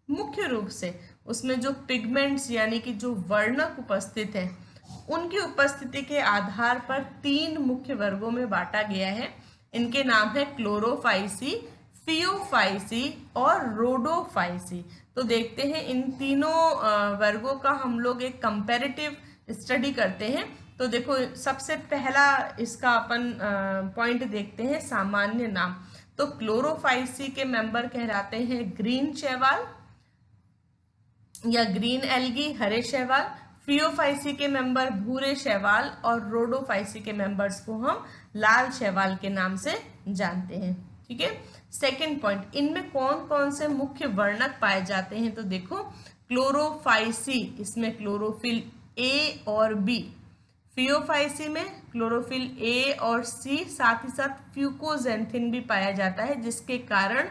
मुख्य रूप से उसमें जो पिगमेंट्स यानी कि जो वर्णक उपस्थित हैं उनकी उपस्थिति के आधार पर 3 मुख्य वर्गों में बांटा गया है। इनके नाम है क्लोरोफाइसी, फियोफाइसी और रोडोफाइसी। तो देखते हैं इन तीनों वर्गों का हम लोग एक कंपैरेटिव स्टडी करते हैं। तो देखो सबसे पहला इसका अपन पॉइंट देखते हैं सामान्य नाम। तो क्लोरोफाइसी के मेंबर कहलाते हैं ग्रीन शैवाल या ग्रीन एल्गी, हरे शैवाल। फियोफाइसी के मेंबर भूरे शैवाल और रोडोफाइसी के मेंबर्स को हम लाल शैवाल के नाम से जानते हैं। ठीक है। सेकंड पॉइंट, इनमें कौन कौन से मुख्य वर्णक पाए जाते हैं? तो देखो क्लोरोफाइसी, इसमें क्लोरोफिल ए और बी। फियोफाइसी में क्लोरोफिल ए और सी, साथ ही साथ फ्यूकोजेंथिन भी पाया जाता है, जिसके कारण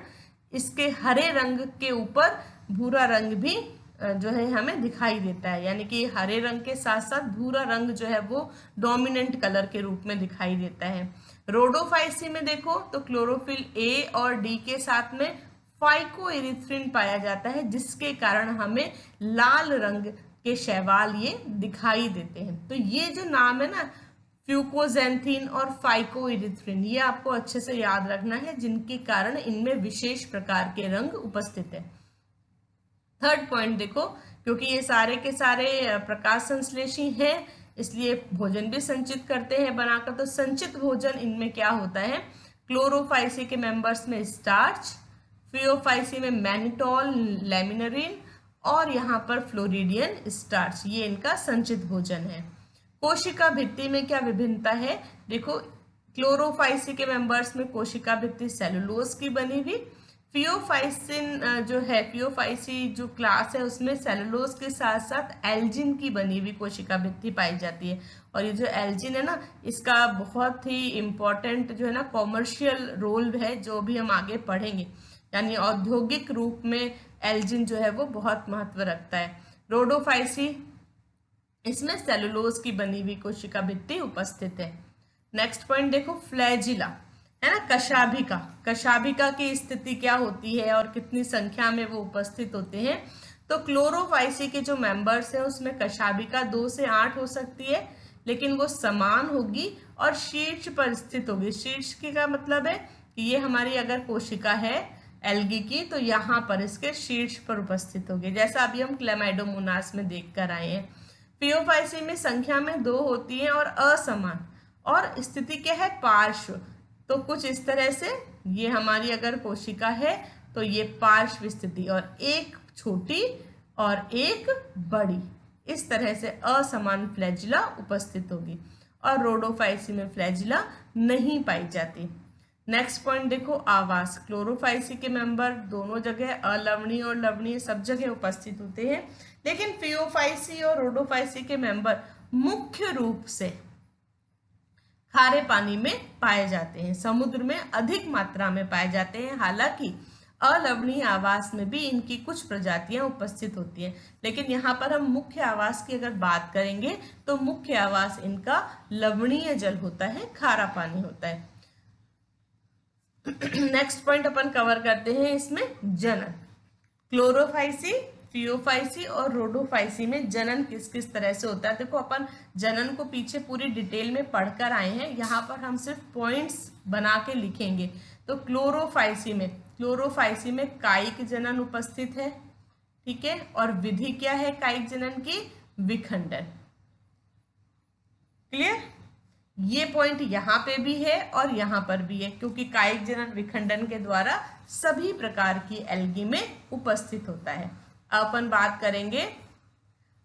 इसके हरे रंग के ऊपर भूरा रंग भी जो है हमें दिखाई देता है, यानी कि हरे रंग के साथ साथ भूरा रंग जो है वो डोमिनेंट कलर के रूप में दिखाई देता है। रोडोफाइसी में देखो तो क्लोरोफिल ए और डी के साथ में फाइकोइरिथ्रिन पाया जाता है, जिसके कारण हमें लाल रंग के शैवाल ये दिखाई देते हैं। तो ये जो नाम है ना फ्यूकोजेंथिन और फाइकोइरिथ्रिन, ये आपको अच्छे से याद रखना है, जिनके कारण इनमें विशेष प्रकार के रंग उपस्थित है। थर्ड पॉइंट देखो, क्योंकि ये सारे के सारे प्रकाश संश्लेषी हैं इसलिए भोजन भी संचित करते हैं बनाकर। तो संचित भोजन इनमें क्या होता है? क्लोरोफाइसी के मेंबर्स में स्टार्च, फियोफाइसी में मैनिटोल, लैमिनरिन और यहाँ पर फ्लोरिडियन स्टार्च, ये इनका संचित भोजन है। कोशिका भित्ति में क्या विभिन्नता है? देखो क्लोरोफाइसी के मेंबर्स में कोशिका भित्ति सेलुलोज की बनी हुई, फियोफाइसिन जो है फियोफाइसी जो क्लास है उसमें सेलुलोज के साथ साथ एल्जिन की बनी हुई कोशिका भित्ति पाई जाती है। और ये जो एल्जिन है ना, इसका बहुत ही इम्पोर्टेंट जो है ना कॉमर्शियल रोल है, जो भी हम आगे पढ़ेंगे, यानी औद्योगिक रूप में एल्जिन जो है वो बहुत महत्व रखता है। रोडोफाइसी, इसमें सेलुलोज की बनी हुई कोशिका भित्ति उपस्थित है। नेक्स्ट पॉइंट देखो फ्लैजिला, है ना, कशाभिका। कशाभिका की स्थिति क्या होती है और कितनी संख्या में वो उपस्थित होते हैं? तो क्लोरोफाइसी के जो मेंबर्स हैं उसमें कशाभिका 2 से 8 हो सकती है, लेकिन वो समान होगी और शीर्ष पर स्थित होगी। शीर्ष की का मतलब है कि ये हमारी अगर कोशिका है एल्गी की, तो यहाँ पर इसके शीर्ष पर उपस्थित होगी, जैसा अभी हम क्लेमाइडोमोनास में देख कर आए हैं। फियोफाइसी में संख्या में 2 होती है और असमान, और स्थिति क्या है? पार्श्व। तो कुछ इस तरह से ये हमारी अगर कोशिका है तो ये पार्श्व स्थिति, और एक छोटी और एक बड़ी, इस तरह से असमान फ्लैजिला उपस्थित होगी। और रोडोफाइसी में फ्लैजिला नहीं पाई जाती। नेक्स्ट पॉइंट देखो आवास। क्लोरोफाइसी के मेंबर दोनों जगह अलवणीय और लवणीय सब जगह उपस्थित होते हैं, लेकिन फियोफाइसी और रोडोफाइसी के मेंबर मुख्य रूप से खारे पानी में पाए जाते हैं, समुद्र में अधिक मात्रा में पाए जाते हैं। हालांकि अलवणीय आवास में भी इनकी कुछ प्रजातियां उपस्थित होती हैं, लेकिन यहाँ पर हम मुख्य आवास की अगर बात करेंगे तो मुख्य आवास इनका लवणीय जल होता है, खारा पानी होता है। नेक्स्ट पॉइंट अपन कवर करते हैं इसमें जनन। क्लोरोफाइसी, फियोफाइसी और रोडोफाइसी में जनन किस किस तरह से होता है? देखो अपन जनन को पीछे पूरी डिटेल में पढ़कर आए हैं, यहाँ पर हम सिर्फ पॉइंट्स बना के लिखेंगे। तो क्लोरोफाइसी में कायिक जनन उपस्थित है, ठीक है, और विधि क्या है कायिक जनन की? विखंडन। क्लियर? ये पॉइंट यहाँ पे भी है और यहाँ पर भी है, क्योंकि कायिक जनन विखंडन के द्वारा सभी प्रकार की एल्गी में उपस्थित होता है। अपन बात करेंगे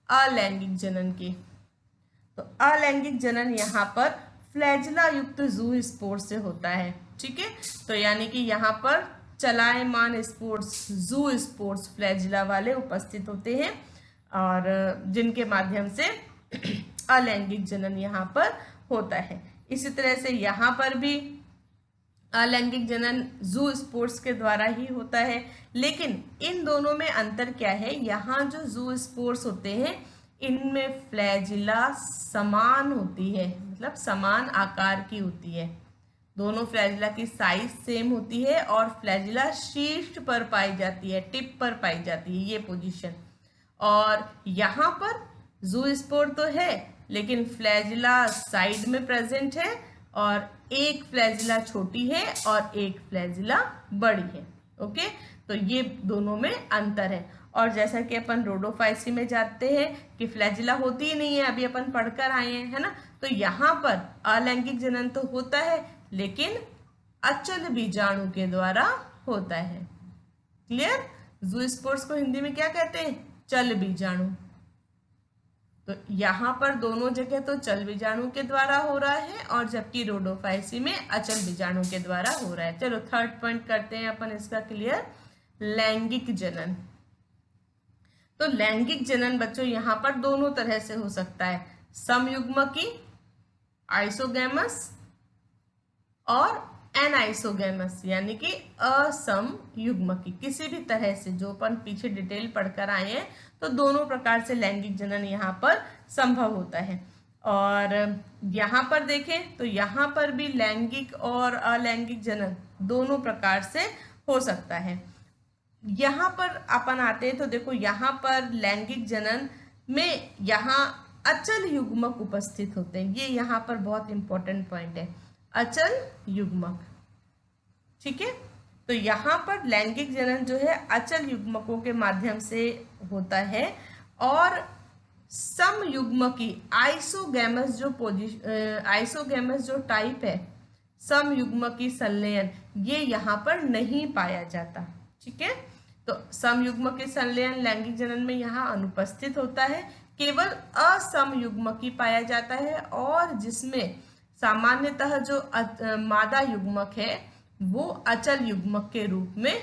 अलैंगिक जनन की। तो अलैंगिक जनन यहाँ पर फ्लैजिला युक्त जू स्पोर से होता है, ठीक है। तो यानी कि यहाँ पर चलायमान स्पोर्स, जू स्पोर्स फ्लैजिला वाले उपस्थित होते हैं, और जिनके माध्यम से अलैंगिक जनन यहाँ पर होता है। इसी तरह से यहाँ पर भी अलैंगिक जनन जू स्पोर्ट्स के द्वारा ही होता है। लेकिन इन दोनों में अंतर क्या है, यहाँ जो जू स्पोर्ट्स होते हैं इनमें फ्लैजिला समान होती है, मतलब समान आकार की होती है। दोनों फ्लैजिला की साइज सेम होती है और फ्लैजिला शीर्ष पर पाई जाती है, टिप पर पाई जाती है, ये पोजीशन। और यहाँ पर जू स्पोर तो है लेकिन फ्लैजिला साइड में प्रेजेंट है और एक फ्लैजिला छोटी है और एक फ्लैजिला बड़ी है। ओके, तो ये दोनों में अंतर है। और जैसा कि अपन रोडोफाइसी में जानते हैं कि फ्लैजिला होती ही नहीं है, अभी अपन पढ़कर आए हैं, है ना। तो यहाँ पर अलैंगिक जनन तो होता है लेकिन अचल बीजाणु के द्वारा होता है। क्लियर? जू स्पोर्ट्स को हिंदी में क्या कहते हैं? चल बीजाणु। तो यहाँ पर दोनों जगह तो चल बीजाणु के द्वारा हो रहा है और जबकि रोडोफाइसी में अचल बीजाणु के द्वारा हो रहा है। चलो थर्ड पॉइंट करते हैं अपन इसका क्लियर, लैंगिक जनन। तो लैंगिक जनन बच्चों यहाँ पर दोनों तरह से हो सकता है, समयुग्मकी आइसोगैमस और एनाइसोगैमस यानी कि असमयुग्मकी। किसी भी तरह से जो अपन पीछे डिटेल पढ़कर आए हैं तो दोनों प्रकार से लैंगिक जनन यहाँ पर संभव होता है। और यहाँ पर देखें तो यहाँ पर भी लैंगिक और अलैंगिक जनन दोनों प्रकार से हो सकता है। यहाँ पर अपन आते हैं तो देखो यहाँ पर लैंगिक जनन में यहाँ अचल युग्मक उपस्थित होते हैं। ये यहाँ पर बहुत इंपॉर्टेंट पॉइंट है, अचल युग्मक। ठीक है, तो यहाँ पर लैंगिक जनन जो है अचल युग्मकों के माध्यम से होता है और समयुग्मकी आइसोगैमस जो टाइप है, समयुग्मकी संलयन, ये यहाँ पर नहीं पाया जाता। ठीक है, तो समयुग्मकी संलयन लैंगिक जनन में यहाँ अनुपस्थित होता है, केवल असमयुग्मकी पाया जाता है और जिसमें सामान्यतः जो मादा युग्मक है वो अचल युग्मक के रूप में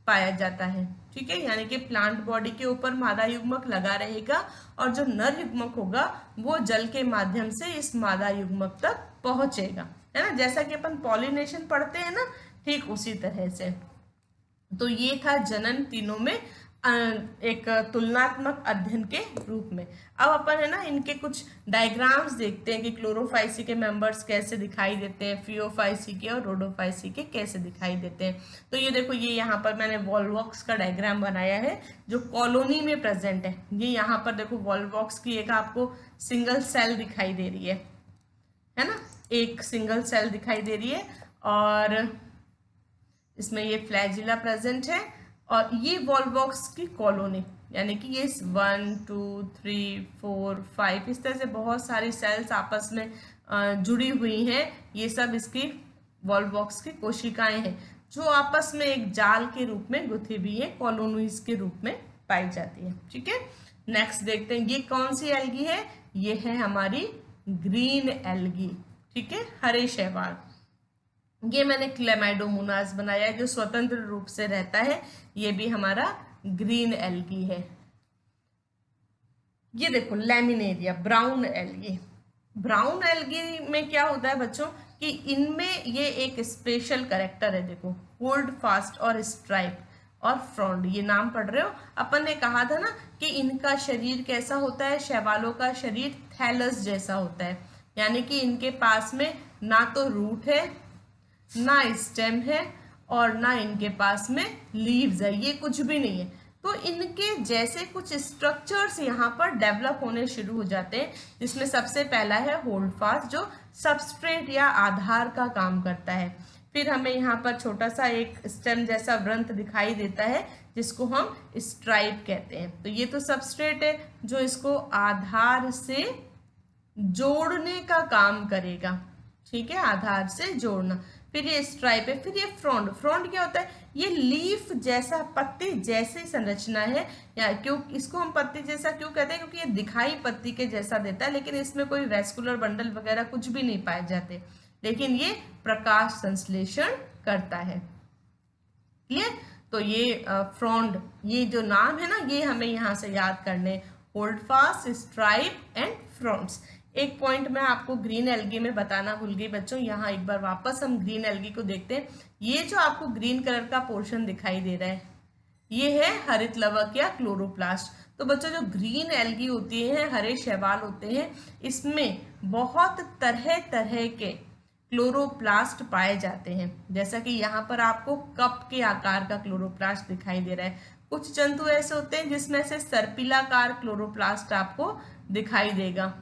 पाया जाता है। ठीक है, यानी कि प्लांट बॉडी के ऊपर मादा युग्मक लगा रहेगा और जो नर युग्मक होगा वो जल के माध्यम से इस मादा युग्मक तक पहुंचेगा, है ना। जैसा कि अपन पॉलिनेशन पढ़ते हैं ना, ठीक उसी तरह से। तो ये था जनन तीनों में एक तुलनात्मक अध्ययन के रूप में। अब अपन है ना इनके कुछ डायग्राम्स देखते हैं कि क्लोरोफाइसी के मेंबर्स कैसे दिखाई देते हैं, फियोफाइसी के और रोडोफाइसी के कैसे दिखाई देते हैं। तो ये देखो, ये यहाँ पर मैंने वॉल्वॉक्स का डायग्राम बनाया है जो कॉलोनी में प्रेजेंट है। ये यहाँ पर देखो वॉल्वॉक्स की एक आपको सिंगल सेल दिखाई दे रही है ना, एक सिंगल सेल दिखाई दे रही है और इसमें ये फ्लैजिला प्रेजेंट है और ये वॉल्वॉक्स की कॉलोनी, यानी कि ये 1 2 3 4 5 इस तरह से बहुत सारी सेल्स आपस में जुड़ी हुई हैं। ये सब इसकी वॉल्वॉक्स की कोशिकाएं हैं जो आपस में एक जाल के रूप में गुथी हुई है, कॉलोनीज के रूप में पाई जाती है। ठीक है, नेक्स्ट देखते हैं ये कौन सी एल्गी है। ये है हमारी ग्रीन एल्गी। ठीक है, हरे शैवाल। ये मैंने क्लेमाइडोमोनास बनाया है जो स्वतंत्र रूप से रहता है, ये भी हमारा ग्रीन एल्गी है। ये देखो laminaria, brown algae. Brown algae में क्या होता है बच्चों कि इनमें ये एक स्पेशल कैरेक्टर है, देखो होल्ड फास्ट और स्ट्राइप और फ्रॉन्ड, ये नाम पढ़ रहे हो। अपन ने कहा था ना कि इनका शरीर कैसा होता है, शैवालों का शरीर थैलस जैसा होता है, यानी कि इनके पास में ना तो रूट है, ना स्टेम है और ना इनके पास में लीव्स है, ये कुछ भी नहीं है। तो इनके जैसे कुछ स्ट्रक्चर्स यहाँ पर डेवलप होने शुरू हो जाते हैं, जिसमें सबसे पहला है होल्ड फास्ट जो सबस्ट्रेट या आधार का काम करता है। फिर हमें यहाँ पर छोटा सा एक स्टेम जैसा वृंत दिखाई देता है जिसको हम स्ट्राइप कहते हैं। तो ये तो सबस्ट्रेट है जो इसको आधार से जोड़ने का काम करेगा। ठीक है, आधार से जोड़ना। फिर ये स्ट्राइप है, फिर ये फ्रॉन्ड। फ्रॉन्ड क्या होता है, ये लीफ जैसा, पत्ती जैसी संरचना है। या क्यों इसको हम पत्ती जैसा क्यों कहते हैं, क्योंकि ये दिखाई पत्ती के जैसा देता है, लेकिन इसमें कोई वेस्कुलर बंडल वगैरह कुछ भी नहीं पाए जाते, लेकिन ये प्रकाश संश्लेषण करता है। क्लियर? तो ये फ्रॉन्ड, ये जो नाम है ना, ये हमें यहाँ से याद करने, होल्ड फास्ट, स्ट्राइप एंड फ्रॉन्ड्स। एक पॉइंट मैं आपको ग्रीन एल्गी में बताना भूल गई बच्चों, यहाँ एक बार वापस हम ग्रीन एल्गी को देखते हैं। ये जो आपको ग्रीन कलर का पोर्शन दिखाई दे रहा है, ये है हरित लवक या क्लोरोप्लास्ट। तो बच्चों जो ग्रीन एल्गी होती है, हरे शैवाल होते हैं, इसमें बहुत तरह तरह के क्लोरोप्लास्ट पाए जाते हैं। जैसा कि यहाँ पर आपको कप के आकार का क्लोरोप्लास्ट दिखाई दे रहा है। कुछ जंतु ऐसे होते हैं जिसमें से सर्पिलाकार क्लोरोप्लास्ट आपको दिखाई देगा,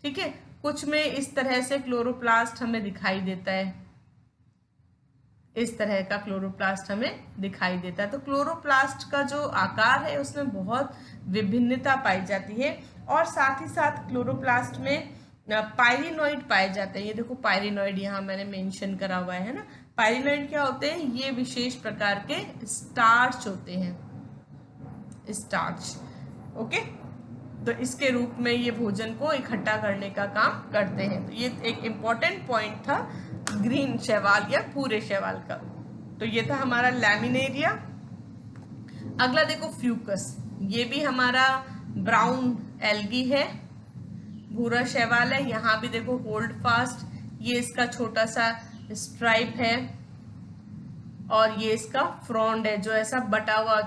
ठीक है। कुछ में इस तरह से क्लोरोप्लास्ट हमें दिखाई देता है, इस तरह का क्लोरोप्लास्ट हमें दिखाई देता है। तो क्लोरोप्लास्ट का जो आकार है उसमें बहुत विभिन्नता पाई जाती है। और साथ ही साथ क्लोरोप्लास्ट में पायरिनॉइड पाए जाते हैं। ये देखो पायरिनॉइड यहाँ मैंने मेंशन करा हुआ है ना। पायरिनॉइड क्या होते हैं? ये विशेष प्रकार के स्टार्च होते हैं, स्टार्च, ओके। तो इसके रूप में ये भोजन को इकट्ठा करने का काम करते हैं। तो ये एक इम्पॉर्टेंट पॉइंट था ग्रीन शैवाल या भूरे शैवाल का। तो ये था हमारा लैमिनेरिया। अगला देखो फ्यूकस, ये भी हमारा ब्राउन एल्गी है, भूरा शैवाल है। यहाँ भी देखो होल्ड फास्ट, ये इसका छोटा सा स्ट्राइप है और ये इसका फ्रॉन्ड है जो ऐसा बटा हुआ,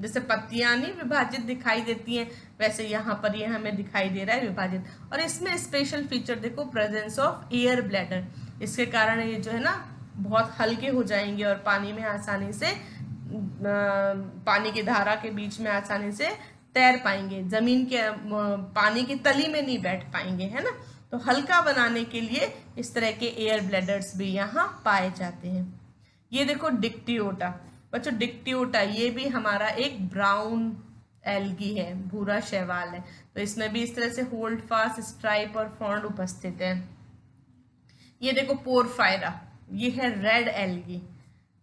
जैसे पत्तियां नहीं विभाजित दिखाई देती हैं वैसे यहाँ पर ये हमें दिखाई दे रहा है विभाजित। और इसमें स्पेशल फीचर देखो प्रेजेंस ऑफ एयर ब्लैडर, इसके कारण ये जो है ना बहुत हल्के हो जाएंगे और पानी में आसानी से, पानी की धारा के बीच में आसानी से तैर पाएंगे, जमीन के पानी की तली में नहीं बैठ पाएंगे, है ना। तो हल्का बनाने के लिए इस तरह के एयर ब्लैडर्स भी यहाँ पाए जाते हैं। ये देखो डिक्टियोटा, बच्चों डिक्टियोटा ये भी हमारा एक ब्राउन एल्गी है, भूरा शैवाल है। तो इसमें भी इस तरह से होल्ड फास्ट, स्ट्राइप और फ्रॉन्ड उपस्थित है। ये देखो पोरफायरा, ये है रेड एल्गी।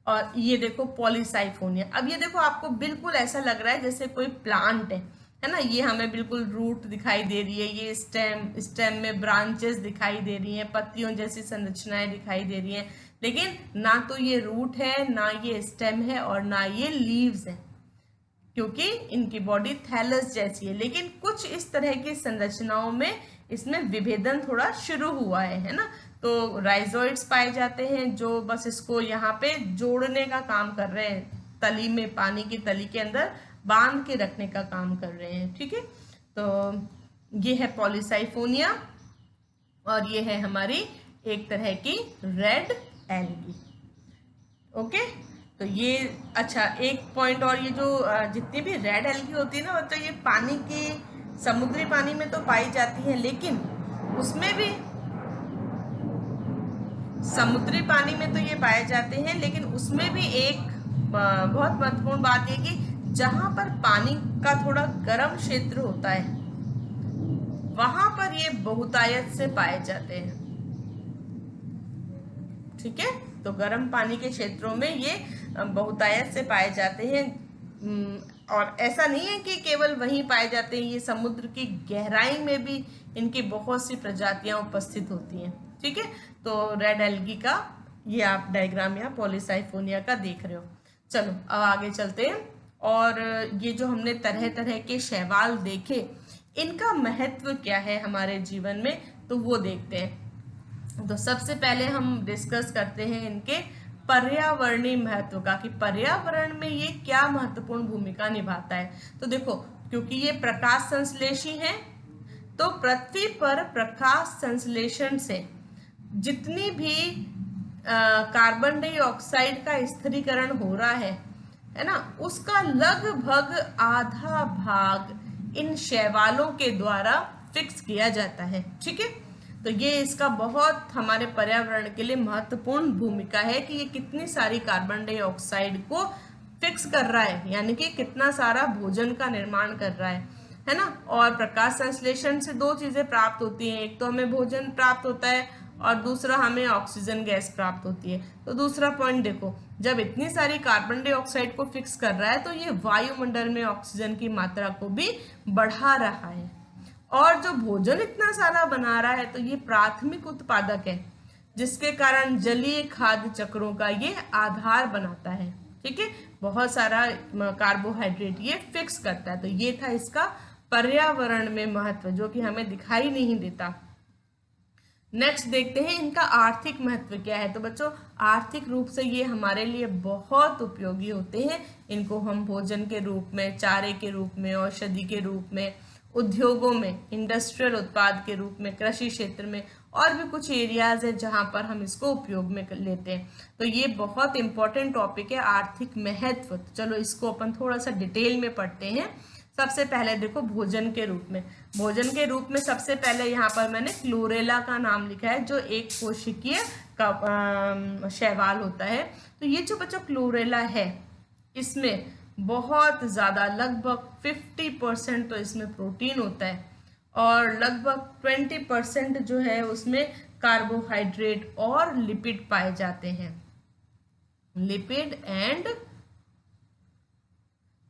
और ये देखो पॉलीसाइफोनिया। अब ये देखो आपको बिल्कुल ऐसा लग रहा है जैसे कोई प्लांट है ना। ये हमें बिल्कुल रूट दिखाई दे रही है, ये स्टेम में ब्रांचेस दिखाई दे रही हैं, पत्तियों जैसी संरचनाएं दिखाई दे रही हैं। लेकिन ना तो ये रूट है, ना ये स्टेम है और ना ये लीव्स है, क्योंकि इनकी बॉडी थैलस जैसी है। लेकिन कुछ इस तरह की संरचनाओं में इसमें विभेदन थोड़ा शुरू हुआ है ना। तो राइजोइड्स पाए जाते हैं जो बस इसको यहाँ पे जोड़ने का काम कर रहे हैं, तली में, पानी की तली के अंदर बांध के रखने का काम कर रहे हैं, ठीक है। तो ये है पॉलीसाइफोनिया और ये है हमारी एक तरह की रेड एल्गी, ओके। तो ये अच्छा एक पॉइंट और, ये जो जितनी भी रेड एल्गी होती है ना, तो ये पानी की, समुद्री पानी में तो पाई जाती है, लेकिन उसमें भी समुद्री पानी में तो ये पाए जाते हैं, लेकिन उसमें भी एक बहुत महत्वपूर्ण बात है कि जहां पर पानी का थोड़ा गर्म क्षेत्र होता है वहां पर ये बहुतायत से पाए जाते हैं, ठीक है। तो गर्म पानी के क्षेत्रों में ये बहुतायत से पाए जाते हैं। और ऐसा नहीं है कि केवल वहीं पाए जाते हैं, ये समुद्र की गहराई में भी इनकी बहुत सी प्रजातियां उपस्थित होती हैं, ठीक है। तो रेड एल्गी का ये आप डायग्राम यहाँ पॉलीसाइफोनिया का देख रहे हो। चलो अब आगे चलते हैं। और ये जो हमने तरह तरह के शैवाल देखे, इनका महत्व क्या है हमारे जीवन में, तो वो देखते हैं। तो सबसे पहले हम डिस्कस करते हैं इनके पर्यावरणीय महत्व का, कि पर्यावरण में ये क्या महत्वपूर्ण भूमिका निभाता है। तो देखो, क्योंकि ये प्रकाश संश्लेषी हैं, तो पृथ्वी पर प्रकाश संश्लेषण से जितनी भी कार्बन डाइऑक्साइड का स्थिरीकरण हो रहा है ना, उसका लगभग आधा भाग इन शैवालों के द्वारा फिक्स किया जाता है, ठीक है। तो ये इसका बहुत हमारे पर्यावरण के लिए महत्वपूर्ण भूमिका है कि ये कितनी सारी कार्बन डाइऑक्साइड को फिक्स कर रहा है, यानी कि कितना सारा भोजन का निर्माण कर रहा है ना। और प्रकाश संश्लेषण से दो चीजें प्राप्त होती हैं, एक तो हमें भोजन प्राप्त होता है और दूसरा हमें ऑक्सीजन गैस प्राप्त होती है। तो दूसरा पॉइंट देखो, जब इतनी सारी कार्बन डाइऑक्साइड को फिक्स कर रहा है तो ये वायुमंडल में ऑक्सीजन की मात्रा को भी बढ़ा रहा है। और जो भोजन इतना सारा बना रहा है तो ये प्राथमिक उत्पादक है, जिसके कारण जलीय खाद्य चक्रों का ये आधार बनाता है, ठीक है। बहुत सारा कार्बोहाइड्रेट ये फिक्स करता है। तो ये था इसका पर्यावरण में महत्व जो कि हमें दिखाई नहीं देता। नेक्स्ट देखते हैं इनका आर्थिक महत्व क्या है। तो बच्चों आर्थिक रूप से ये हमारे लिए बहुत उपयोगी होते हैं। इनको हम भोजन के रूप में, चारे के रूप में, औषधि के रूप में, उद्योगों में, इंडस्ट्रियल उत्पाद के रूप में, कृषि क्षेत्र में, और भी कुछ एरियाज है जहां पर हम इसको उपयोग में लेते हैं। तो ये बहुत इंपॉर्टेंट टॉपिक है आर्थिक महत्व। तो चलो इसको अपन थोड़ा सा डिटेल में पढ़ते हैं। सबसे पहले देखो भोजन के रूप में, भोजन के रूप में सबसे पहले यहाँ पर मैंने क्लोरेला का नाम लिखा है जो एक कोशिकीय शैवाल होता है। तो ये जो बच्चों क्लोरेला है इसमें बहुत ज़्यादा लगभग 50% तो इसमें प्रोटीन होता है और लगभग 20% जो है उसमें कार्बोहाइड्रेट और लिपिड पाए जाते हैं। Lipid and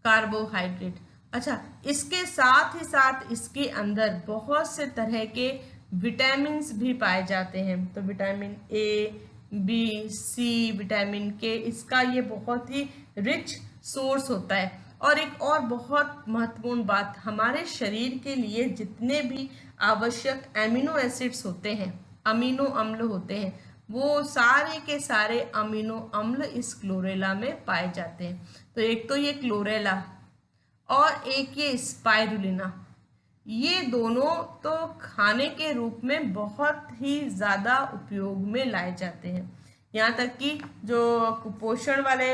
carbohydrate. अच्छा, इसके साथ ही साथ इसके अंदर बहुत से तरह के विटामिन भी पाए जाते हैं। तो vitamin A, B, C, vitamin K, इसका ये बहुत ही रिच सोर्स होता है। और एक और बहुत महत्वपूर्ण बात, हमारे शरीर के लिए जितने भी आवश्यक एमिनो एसिड्स होते हैं, अमीनो अम्ल होते हैं, वो सारे के सारे अमीनो अम्ल इस क्लोरेला में पाए जाते हैं। तो एक तो ये क्लोरेला और एक ये स्पाइरुलिना, ये दोनों तो खाने के रूप में बहुत ही ज़्यादा उपयोग में लाए जाते हैं। यहाँ तक कि जो कुपोषण वाले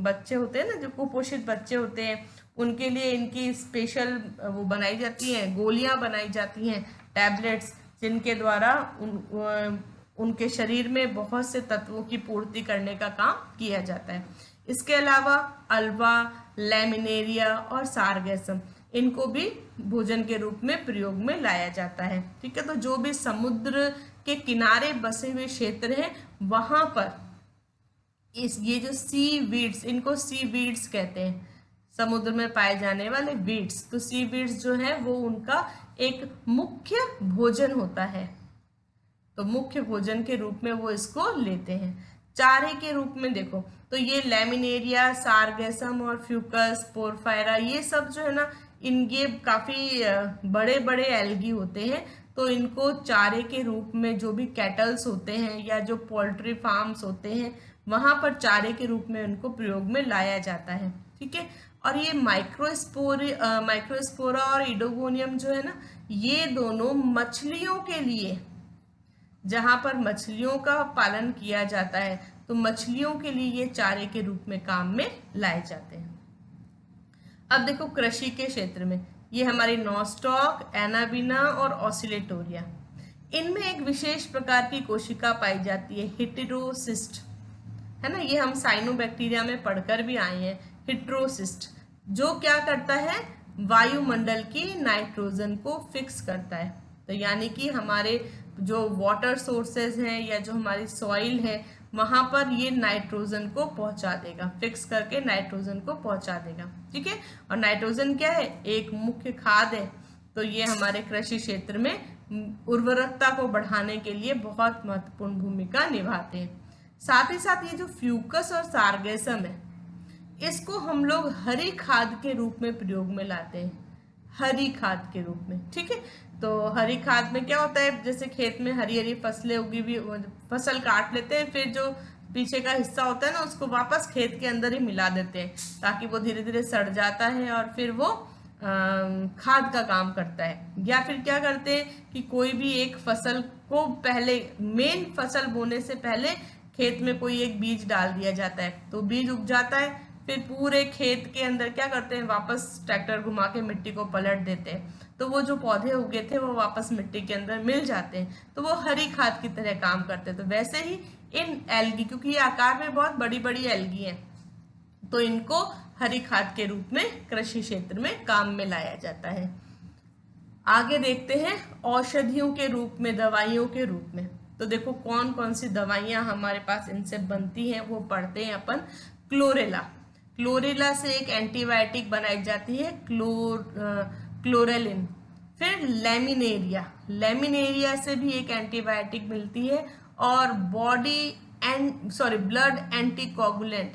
बच्चे होते हैं ना, जो कुपोषित बच्चे होते हैं, उनके लिए इनकी स्पेशल वो बनाई जाती हैं, गोलियां बनाई जाती हैं, टैबलेट्स, जिनके द्वारा उनके शरीर में बहुत से तत्वों की पूर्ति करने का काम किया जाता है। इसके अलावा अल्वा, लैमिनेरिया और सारगैसम, इनको भी भोजन के रूप में प्रयोग में लाया जाता है। ठीक है, तो जो भी समुद्र के किनारे बसे हुए क्षेत्र हैं वहां पर ये जो सी वीड्स, इनको सी वीड्स कहते हैं, समुद्र में पाए जाने वाले वीड्स। तो सी वीड्स जो है वो उनका एक मुख्य भोजन होता है। तो मुख्य भोजन के रूप में वो इसको लेते हैं। चारे के रूप में देखो तो ये लैमिनेरिया, सारगैसम और फ्यूकस, पोरफायरा, ये सब जो है ना, ये काफी बड़े बड़े एल्गी होते हैं। तो इनको चारे के रूप में जो भी कैटल्स होते हैं या जो पोल्ट्री फार्म्स होते हैं वहां पर चारे के रूप में उनको प्रयोग में लाया जाता है। ठीक है, और ये माइक्रोस्पोरा और इडोगोनियम जो है ना, ये दोनों मछलियों के लिए, जहां पर मछलियों का पालन किया जाता है, तो मछलियों के लिए ये चारे के रूप में काम में लाए जाते हैं। अब देखो कृषि के क्षेत्र में ये हमारी नॉस्टॉक, एनाबिना और ऑसिलेटोरिया, इनमें एक विशेष प्रकार की कोशिका पाई जाती है, हेटेरोसिस्ट, है ना। ये हम साइनोबैक्टीरिया में पढ़कर भी आए हैं। हेटेरोसिस्ट जो क्या करता है, वायुमंडल की नाइट्रोजन को फिक्स करता है। तो यानी कि हमारे जो वाटर सोर्सेज हैं या जो हमारी सॉइल है वहां पर ये नाइट्रोजन को पहुंचा देगा, फिक्स करके नाइट्रोजन को पहुंचा देगा। ठीक है, और नाइट्रोजन क्या है, एक मुख्य खाद है। तो ये हमारे कृषि क्षेत्र में उर्वरकता को बढ़ाने के लिए बहुत महत्वपूर्ण भूमिका निभाते हैं। साथ ही साथ ये जो फ्यूकस और सारगैसम है, इसको हम लोग हरी खाद के रूप में प्रयोग में लाते हैं, हरी खाद के रूप में। ठीक है, तो हरी खाद में क्या होता है, जैसे खेत में हरी हरी फसलें उगी हुई, फसल काट लेते हैं, फिर जो पीछे का हिस्सा होता है ना उसको वापस खेत के अंदर ही मिला देते हैं ताकि वो धीरे धीरे सड़ जाता है और फिर वो खाद का काम करता है। या फिर क्या करते हैं कि कोई भी एक फसल को पहले, मेन फसल बोने से पहले खेत में कोई एक बीज डाल दिया जाता है, तो बीज उग जाता है, फिर पूरे खेत के अंदर क्या करते हैं, वापस ट्रैक्टर घुमा के मिट्टी को पलट देते हैं, तो वो जो पौधे उगे थे वो वापस मिट्टी के अंदर मिल जाते हैं। तो वो हरी खाद की तरह काम करते हैं। तो वैसे ही इन एल्गी, क्योंकि ये आकार में बहुत बड़ी बड़ी एल्गी हैं, तो इनको हरी खाद के रूप में कृषि क्षेत्र में काम में लाया जाता है। आगे देखते हैं औषधियों के रूप में, दवाइयों के रूप में। तो देखो कौन कौन सी दवाइयां हमारे पास इनसे बनती हैं वो पढ़ते हैं अपन। क्लोरेला, क्लोरेला से एक एंटीबायोटिक बनाई जाती है, क्लोरेलिन। फिर लेमिनेरिया, लेमिनेरिया से भी एक एंटीबायोटिक मिलती है। और ब्लड एंटीकोगुलेंट,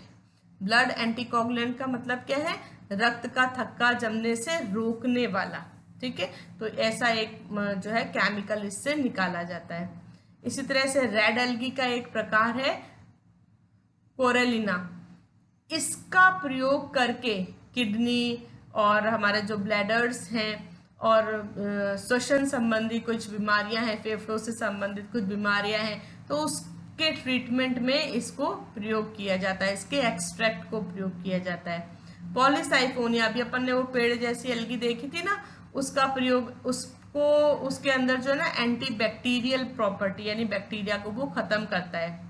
ब्लड एंटीकोगुलेंट का मतलब क्या है, रक्त का थक्का जमने से रोकने वाला। ठीक है, तो ऐसा एक जो है केमिकल इससे निकाला जाता है। इसी तरह से रेड एल्गी का एक प्रकार है कोरेलिना। इसका प्रयोग करके किडनी और हमारे जो ब्लैडर्स हैं और श्वसन संबंधी कुछ बीमारियां हैं, फेफड़ों से संबंधित कुछ बीमारियां हैं, तो उसके ट्रीटमेंट में इसको प्रयोग किया जाता है, इसके एक्सट्रैक्ट को प्रयोग किया जाता है। पॉलीसाइफोनिया, अभी अपन ने वो पेड़ जैसी एल्गी देखी थी ना, उसका प्रयोग उसको उसके अंदर जो है ना एंटी बैक्टीरियल प्रॉपर्टी यानी बैक्टीरिया को वो खत्म करता है।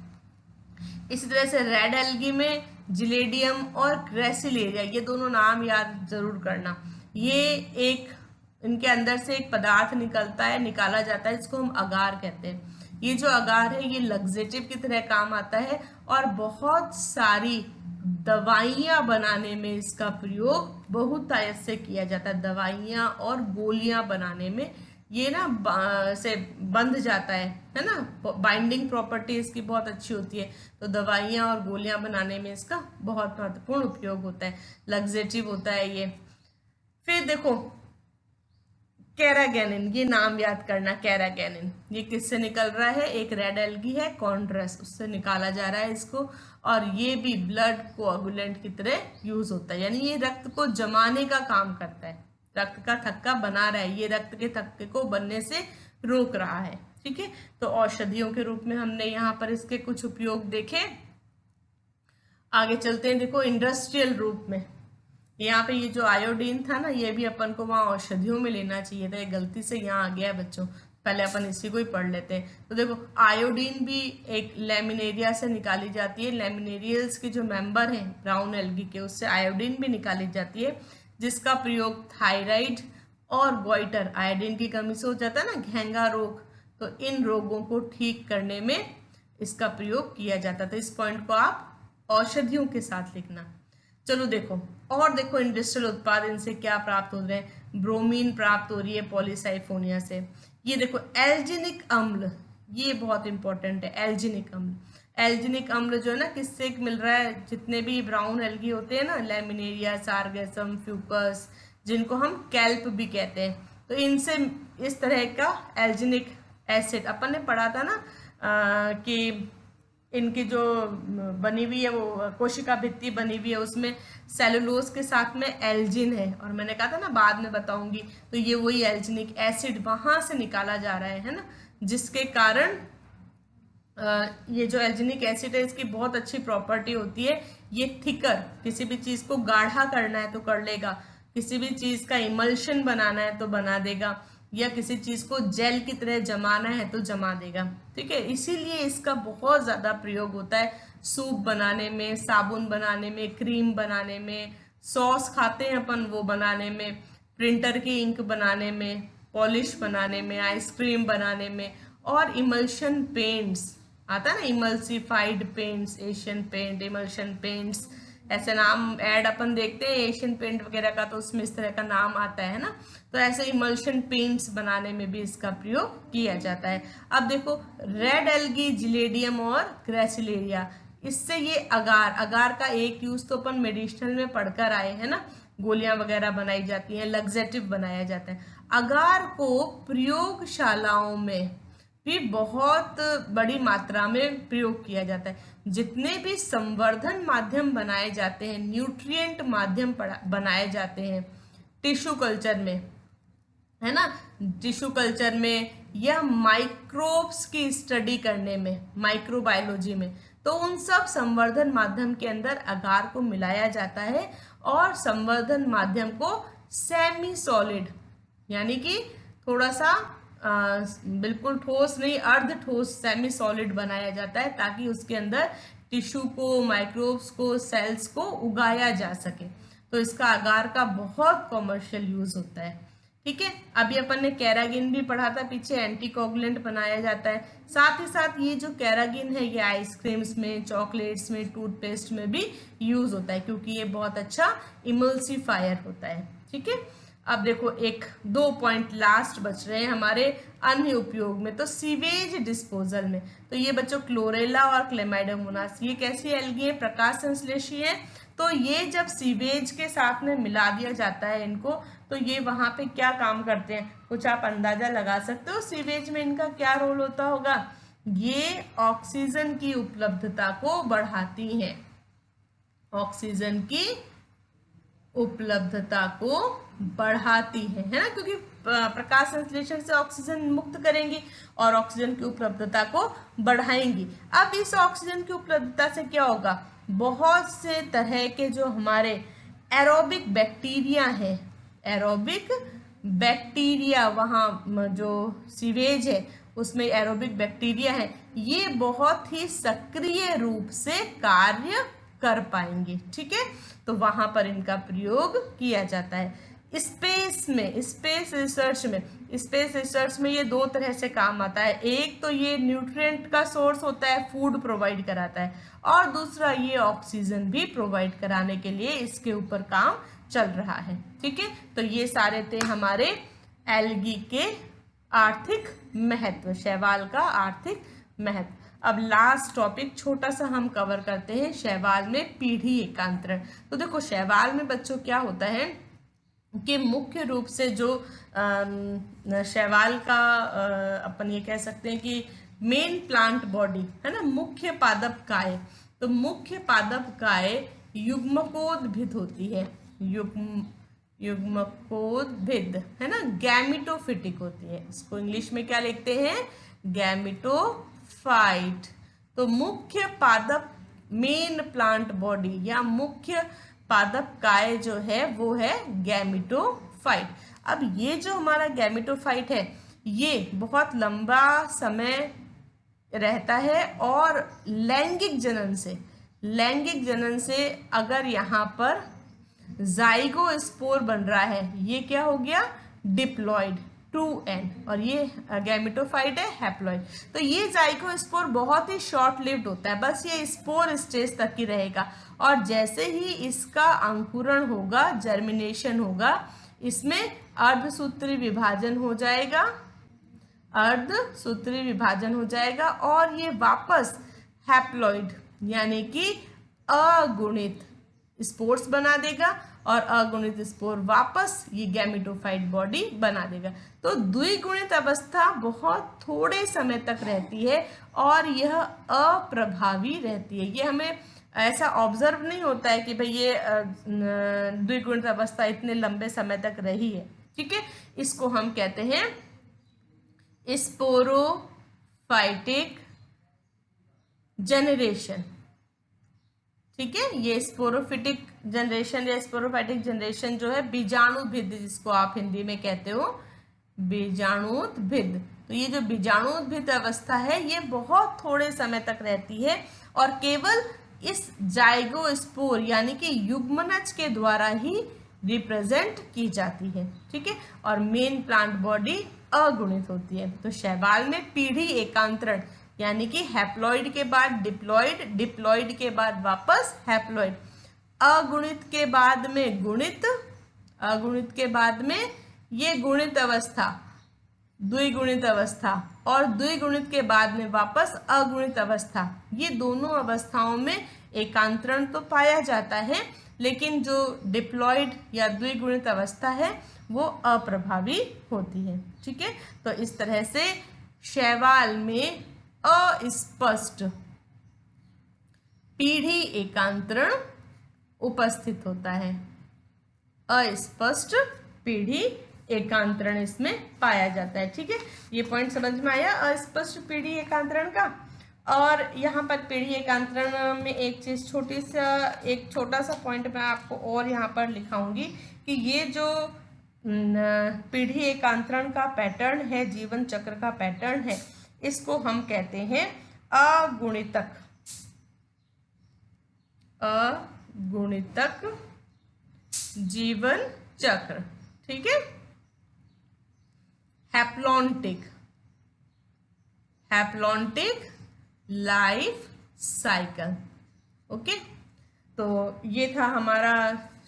इसी तरह से रेड एल्गी में जिलेडियम और ग्रेसिलेरिया, ये दोनों नाम याद जरूर करना। ये एक इनके अंदर से एक पदार्थ निकाला जाता है, इसको हम अगार कहते हैं। ये जो अगार है ये लग्जेटिव की तरह काम आता है और बहुत सारी दवाइयां बनाने में इसका प्रयोग बहुत से किया जाता है। दवाइयां और गोलियां बनाने में ये ना से बंध जाता है ना, बाइंडिंग प्रॉपर्टी इसकी बहुत अच्छी होती है, तो दवाइयां और गोलियां बनाने में इसका बहुत महत्वपूर्ण उपयोग होता है, लग्जेटिव होता है ये। फिर देखो कैरागेनिन, ये नाम याद करना, कैरागेनिन ये किससे निकल रहा है, एक रेड एल्गी है कॉन्ड्रस, उससे निकाला जा रहा है इसको, और ये भी ब्लड कोआगुलेंट की तरह यूज होता है, यानी ये रक्त को जमाने का काम करता है, रक्त का थक्का बना रहा है, ये रक्त के थक्के को बनने से रोक रहा है। ठीक है, तो औषधियों के रूप में हमने यहाँ पर इसके कुछ उपयोग देखे। आगे चलते हैं, देखो इंडस्ट्रियल रूप में यहाँ पे ये जो आयोडीन था ना, ये भी अपन को वहाँ औषधियों में लेना चाहिए था, ये गलती से यहाँ आ गया है बच्चों, पहले अपन इसी को ही पढ़ लेते हैं। तो देखो आयोडीन भी एक लेमिनेरिया से निकाली जाती है, लेमिनेरियल्स के जो मेंबर हैं ब्राउन एल्गी के, उससे आयोडीन भी निकाली जाती है, जिसका प्रयोग थायराइड और गोइटर, आयोडीन की कमी से हो जाता है ना घेंगा रोग, तो इन रोगों को ठीक करने में इसका प्रयोग किया जाता था। इस पॉइंट को आप औषधियों के साथ लिखना। चलो देखो, और देखो इंडस्ट्रियल उत्पाद इनसे क्या प्राप्त हो रहे हैं, ब्रोमीन प्राप्त हो रही है पॉलीसाइफोनिया से। ये देखो एल्जिनिक अम्ल, ये बहुत इंपॉर्टेंट है, एल्जिनिक अम्ल। एल्जिनिक अम्ल जो है ना किससे मिल रहा है, जितने भी ब्राउन एल्गी होते हैं ना, लेमिनेरिया, सारगेसम, फ्यूकस, जिनको हम कैल्प भी कहते हैं, तो इनसे इस तरह का एल्जिनिक एसिड अपन ने पढ़ा था ना कि इनकी जो बनी हुई है वो कोशिका भित्ति बनी हुई है, उसमें सेलुलोज के साथ में एल्जिन है, और मैंने कहा था ना बाद में बताऊंगी, तो ये वही एल्जिनिक एसिड वहां से निकाला जा रहा है ना, जिसके कारण ये जो एल्जिनिक एसिड है इसकी बहुत अच्छी प्रॉपर्टी होती है, ये थिकर, किसी भी चीज को गाढ़ा करना है तो कर लेगा, किसी भी चीज का इमल्शन बनाना है तो बना देगा, या किसी चीज को जेल की तरह जमाना है तो जमा देगा। ठीक है, इसीलिए इसका बहुत ज्यादा प्रयोग होता है सूप बनाने में, साबुन बनाने में, क्रीम बनाने में, सॉस खाते हैं अपन वो बनाने में, प्रिंटर की इंक बनाने में, पॉलिश बनाने में, आइसक्रीम बनाने में, और इमल्शन पेंट्स आता है ना, emulsified paints, Asian paint, emulsion paints, ऐसे नाम ऐड अपन देखते हैं एशियन पेंट वगैरह का, तो उसमें इस तरह का नाम आता है ना, तो ऐसे इमल्शन पेंट्स बनाने में भी इसका प्रयोग किया जाता है। अब देखो रेड एल्गी, जिलेडियम और ग्रेसिलेरिया, इससे ये अगार का एक यूज तो अपन मेडिसिनल में पढ़कर आए हैं ना, गोलियां वगैरह बनाई जाती हैं, लग्जेटिव बनाया जाता है। अगार को प्रयोगशालाओं में भी बहुत बड़ी मात्रा में प्रयोग किया जाता है। जितने भी संवर्धन माध्यम बनाए जाते हैं, न्यूट्रिएंट माध्यम बनाए जाते हैं टिश्यू कल्चर में, है ना, टिश्यू कल्चर में या माइक्रोब्स की स्टडी करने में, माइक्रोबायोलॉजी में, तो उन सब संवर्धन माध्यम के अंदर अगार को मिलाया जाता है, और संवर्धन माध्यम को सेमी सॉलिड यानी कि थोड़ा सा बिल्कुल ठोस नहीं, अर्ध ठोस सेमी सॉलिड बनाया जाता है, ताकि उसके अंदर टिश्यू को, माइक्रोब्स को, सेल्स को उगाया जा सके। तो इसका अगार का बहुत कॉमर्शियल यूज होता है। ठीक है, अभी अपन ने कैरागिन भी पढ़ा था पीछे, एंटीकोगुलेंट बनाया जाता है। साथ ही साथ ये जो कैरागिन है ये आइसक्रीम्स में, चॉकलेट्स में, टूथपेस्ट में भी यूज होता है, क्योंकि ये बहुत अच्छा इमल्सिफायर होता है। ठीक है, अब देखो एक दो पॉइंट लास्ट बच रहे हैं हमारे अन्य उपयोग में, तो सीवेज डिस्पोजल में। तो ये बच्चों क्लोरेला और क्लेमाइडोमोनास, ये कैसी एल्गी है, प्रकाश संश्लेषी है, तो ये जब सीवेज के साथ में मिला दिया जाता है इनको, तो ये वहां पे क्या काम करते हैं, कुछ आप अंदाजा लगा सकते हो सीवेज में इनका क्या रोल होता होगा। ये ऑक्सीजन की उपलब्धता को बढ़ाती हैं, ऑक्सीजन की उपलब्धता को बढ़ाती है ना, क्योंकि प्रकाश संश्लेषण से ऑक्सीजन मुक्त करेंगी और ऑक्सीजन की उपलब्धता को बढ़ाएंगी। अब इस ऑक्सीजन की उपलब्धता से क्या होगा, बहुत से तरह के जो हमारे एरोबिक बैक्टीरिया हैं, एरोबिक बैक्टीरिया, वहाँ जो सीवेज है उसमें एरोबिक बैक्टीरिया है, ये बहुत ही सक्रिय रूप से कार्य कर पाएंगे। ठीक है, तो वहां पर इनका प्रयोग किया जाता है। स्पेस में, स्पेस रिसर्च में ये दो तरह से काम आता है। एक तो ये न्यूट्रिएंट का सोर्स होता है, फूड प्रोवाइड कराता है, और दूसरा ये ऑक्सीजन भी प्रोवाइड कराने के लिए इसके ऊपर काम चल रहा है। ठीक है, तो ये सारे थे हमारे एल्गी के आर्थिक महत्व, शैवाल का आर्थिक महत्व। अब लास्ट टॉपिक छोटा सा हम कवर करते हैं, शैवाल में पीढ़ी एकांतरण। तो देखो शैवाल में बच्चों क्या होता है कि मुख्य रूप से जो शैवाल का अपन ये कह सकते हैं कि मेन प्लांट बॉडी है ना, मुख्य पादप काय। तो मुख्य पादप काय युग्मकोद्भिद होती है, युग्मकोद्भिद है ना, गैमिटोफिटिक होती है। इसको इंग्लिश में क्या लिखते हैं, गैमिटोफाइट। तो मुख्य पादप, मेन प्लांट बॉडी या मुख्य पादप काय जो है वो है गैमिटोफाइट। अब ये जो हमारा गैमिटोफाइट है ये बहुत लंबा समय रहता है और लैंगिक जनन से अगर यहाँ पर जाइगोस्पोर बन रहा है, ये क्या हो गया, डिप्लॉइड 2n, और ये गैमेटोफाइट है हैप्लॉइड। तो ये जाइगोस्पोर बहुत ही शॉर्ट लिव्ड होता है, बस ये स्पोर स्टेज तक ही रहेगा, और जैसे ही इसका अंकुरण होगा, जर्मिनेशन होगा, इसमें अर्धसूत्री विभाजन हो जाएगा, अर्धसूत्री विभाजन हो जाएगा, और ये वापस हैप्लॉइड यानी कि अगुणित स्पोर्स बना देगा, और अगुणित स्पोर वापस ये गैमेटोफाइट बॉडी बना देगा। तो द्विगुणित अवस्था बहुत थोड़े समय तक रहती है और यह अप्रभावी रहती है। ये हमें ऐसा ऑब्जर्व नहीं होता है कि भाई ये द्विगुणित अवस्था इतने लंबे समय तक रही है। ठीक है, इसको हम कहते हैं स्पोरोफाइटिक जनरेशन। ठीक है, ये स्पोरोफिटिक जनरेशन या स्पोरोफाइटिक जनरेशन जो है बीजाणुभिद, जिसको आप हिंदी में कहते हो बीजाणुभिद। तो ये जो बीजाणुभिद अवस्था है ये बहुत थोड़े समय तक रहती है और केवल इस जाइगोस्पोर यानी कि युग्मनज के द्वारा ही रिप्रेजेंट की जाती है। ठीक है, और मेन प्लांट बॉडी अगुणित होती है। तो शैवाल में पीढ़ी एकांतरण यानी कि हैप्लॉइड के बाद डिप्लॉइड, डिप्लॉइड के बाद वापस हैप्लॉइड, अगुणित के बाद में गुणित, अगुणित के बाद में ये गुणित अवस्था, द्विगुणित अवस्था, और द्विगुणित के बाद में वापस अगुणित अवस्था। ये दोनों अवस्थाओं में एकांतरण तो पाया जाता है, लेकिन जो डिप्लॉइड या द्विगुणित अवस्था है वो अप्रभावी होती है। ठीक है, तो इस तरह से शैवाल में अस्पष्ट पीढ़ी एकांतरण उपस्थित होता है, अस्पष्ट पीढ़ी एकांतरण इसमें पाया जाता है। ठीक है, ये पॉइंट समझ में आया अस्पष्ट पीढ़ी एकांतरण का। और यहाँ पर पीढ़ी एकांतरण में एक चीज एक छोटा सा पॉइंट मैं आपको और यहाँ पर लिखाऊंगी कि ये जो पीढ़ी एकांतरण का पैटर्न है, जीवन चक्र का पैटर्न है, इसको हम कहते हैं अगुणितक, अगुणितक जीवन चक्र। ठीक है, haplontic, haplontic life cycle. Okay, तो ये था हमारा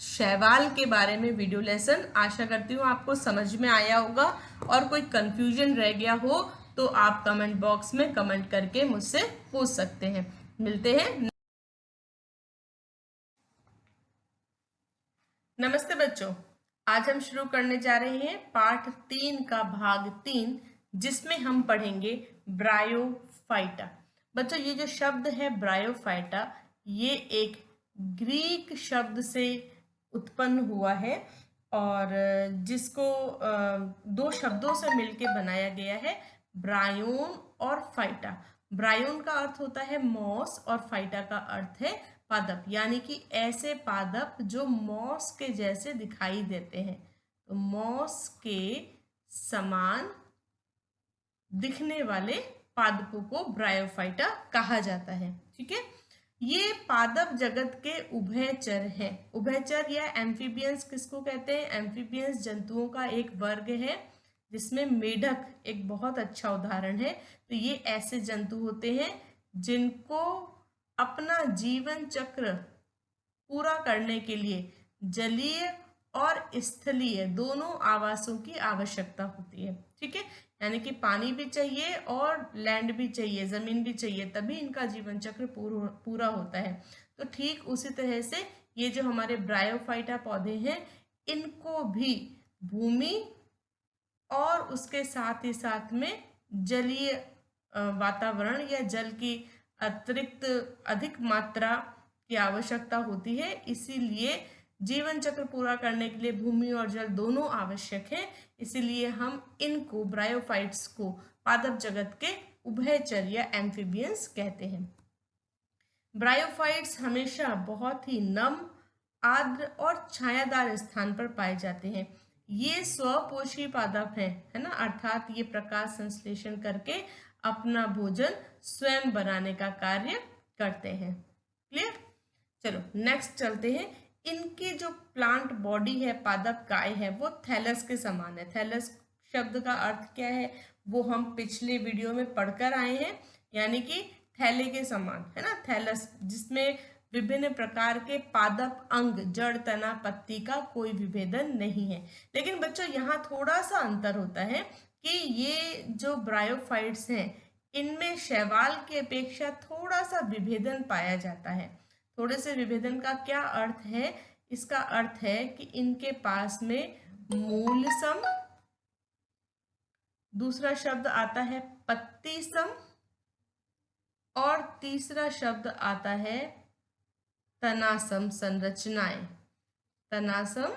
शैवाल के बारे में वीडियो लेसन। आशा करती हूँ आपको समझ में आया होगा, और कोई कंफ्यूजन रह गया हो तो आप कमेंट बॉक्स में कमेंट करके मुझसे पूछ सकते हैं। मिलते हैं। नमस्ते बच्चों, आज हम शुरू करने जा रहे हैं पाठ 3 का भाग 3, जिसमें हम पढ़ेंगे ब्रायोफाइटा। बच्चों, ये जो शब्द है ब्रायोफाइटा, ये एक ग्रीक शब्द से उत्पन्न हुआ है और जिसको दो शब्दों से मिलकर बनाया गया है, ब्रायोन और फाइटा। ब्रायोन का अर्थ होता है मॉस और फाइटा का अर्थ है पादप, यानी कि ऐसे पादप जो मॉस के जैसे दिखाई देते हैं। तो मॉस के समान दिखने वाले पादपों को ब्रायोफाइटा कहा जाता है। ठीक है, ये पादप जगत के उभयचर हैं। उभयचर या एम्फीबियंस किसको कहते हैं? एम्फीबियंस जंतुओं का एक वर्ग है, जिसमें मेढक एक बहुत अच्छा उदाहरण है। तो ये ऐसे जंतु होते हैं जिनको अपना जीवन चक्र पूरा करने के लिए जलीय और स्थलीय दोनों आवासों की आवश्यकता होती है। ठीक है, यानी कि पानी भी चाहिए और लैंड भी चाहिए, जमीन भी चाहिए, तभी इनका जीवन चक्र पूरा होता है। तो ठीक उसी तरह से ये जो हमारे ब्रायोफाइटा पौधे हैं, इनको भी भूमि और उसके साथ ही साथ में जलीय वातावरण या जल की अतिरिक्त अधिक मात्रा की आवश्यकता होती है। इसीलिए जीवन चक्र पूरा करने के लिए भूमि और जल दोनों आवश्यक है। इसीलिए हम इनको ब्रायोफाइट्स को पादप जगत के उभयचर या एम्फीबियंस कहते हैं। ब्रायोफाइट्स हमेशा बहुत ही नम, आर्द्र और छायादार स्थान पर पाए जाते हैं। ये स्वपोषी पादप हैं, है ना, अर्थात ये प्रकाश संश्लेषण करके अपना भोजन स्वयं बनाने का कार्य करते हैं। क्लियर? चलो नेक्स्ट चलते हैं। इनकी जो प्लांट बॉडी है, पादप काय है, वो थैलस के समान है। थैलस शब्द का अर्थ क्या है वो हम पिछले वीडियो में पढ़कर आए हैं, यानी कि थैले के समान, है ना, थैलस, जिसमें विभिन्न प्रकार के पादप अंग, जड़, तना, पत्ती का कोई विभेदन नहीं है। लेकिन बच्चों, यहाँ थोड़ा सा अंतर होता है कि ये जो ब्रायोफाइट्स हैं, इनमें शैवाल की अपेक्षा थोड़ा सा विभेदन पाया जाता है। थोड़े से विभेदन का क्या अर्थ है? इसका अर्थ है कि इनके पास में मूल सम, दूसरा शब्द आता है पत्ती सम, और तीसरा शब्द आता है तनासम संरचनाएं। तनासम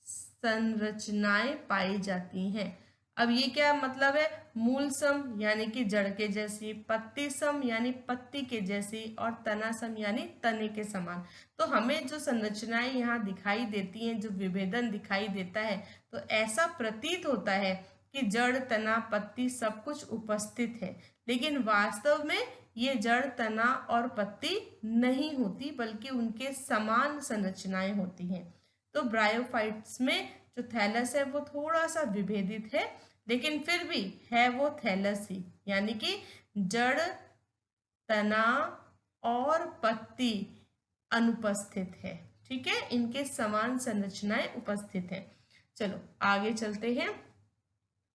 संरचनाएं पाई जाती हैं। अब ये क्या मतलब है? मूल सम यानी कि जड़ के जैसी, पत्ती सम यानी पत्ती के जैसी, और तना सम यानी तने के समान। तो हमें जो संरचनाएं यहाँ दिखाई देती हैं, जो विभेदन दिखाई देता है, तो ऐसा प्रतीत होता है कि जड़, तना, पत्ती सब कुछ उपस्थित है, लेकिन वास्तव में ये जड़, तना और पत्ती नहीं होती, बल्कि उनके समान संरचनाएं होती हैं। तो ब्रायोफाइट्स में जो थैलस है वो थोड़ा सा विभेदित है, लेकिन फिर भी है वो थैलस ही, यानी कि जड़, तना और पत्ती अनुपस्थित है। ठीक है, इनके समान संरचनाएं उपस्थित है। चलो आगे चलते हैं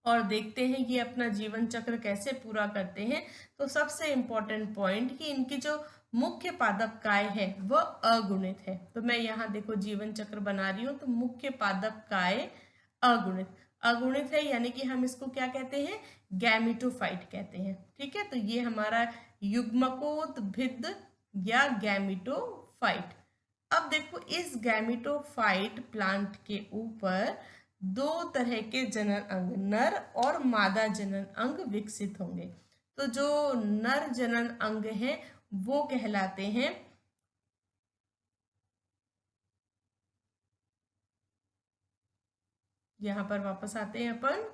और देखते हैं ये अपना जीवन चक्र कैसे पूरा करते हैं। तो सबसे इम्पोर्टेंट पॉइंट कि इनकी जो मुख्य पादप काय है वह अगुणित है। तो मैं यहाँ देखो जीवन चक्र बना रही हूँ, तो मुख्य पादप काय अगुणित अगुणित है, यानी कि हम इसको क्या कहते हैं? गैमिटोफाइट कहते हैं। ठीक है, तो ये हमारा युग्मकोद्भिद या गैमिटोफाइट। अब देखो, इस गैमिटोफाइट प्लांट के ऊपर दो तरह के जनन अंग, नर और मादा जनन अंग विकसित होंगे। तो जो नर जनन अंग हैं वो कहलाते हैं यहाँ पर वापस आते हैं अपन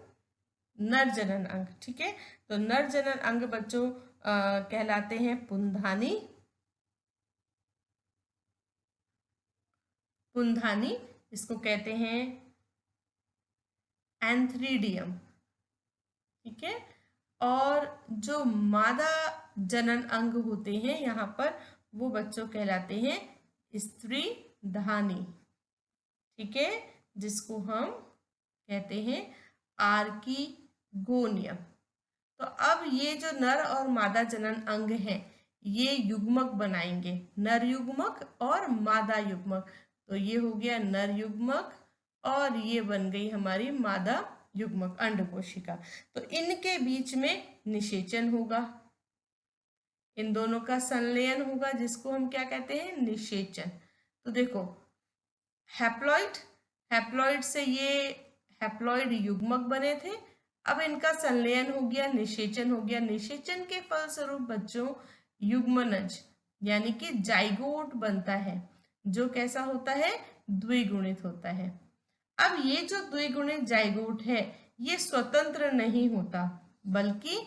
नर जनन अंग। ठीक है, तो नर जनन अंग बच्चों कहलाते हैं पुंधानी। पुंधानी इसको कहते हैं एंथ्रीडियम। ठीक है, और जो मादा जनन अंग होते हैं यहाँ पर, वो बच्चों कहलाते हैं स्त्री धानी। ठीक है, जिसको हम कहते हैं आर्कीगोनियम। तो अब ये जो नर और मादा जनन अंग हैं, ये युग्मक बनाएंगे, नर युग्मक और मादा युग्मक। तो ये हो गया नर युग्मक और ये बन गई हमारी मादा युग्मक अंडकोशिका। तो इनके बीच में निषेचन होगा, इन दोनों का संलयन होगा, जिसको हम क्या कहते हैं, निषेचन। तो देखो हैप्लॉइड, हैप्लॉइड से ये हैप्लॉइड युग्मक बने थे, अब इनका संलयन हो गया, निषेचन हो गया। निषेचन के फलस्वरूप बच्चों युग्मनज यानी कि जाइगोट बनता है, जो कैसा होता है, द्विगुणित होता है। अब ये जो द्विगुणित जाइगोट है ये स्वतंत्र नहीं होता, बल्कि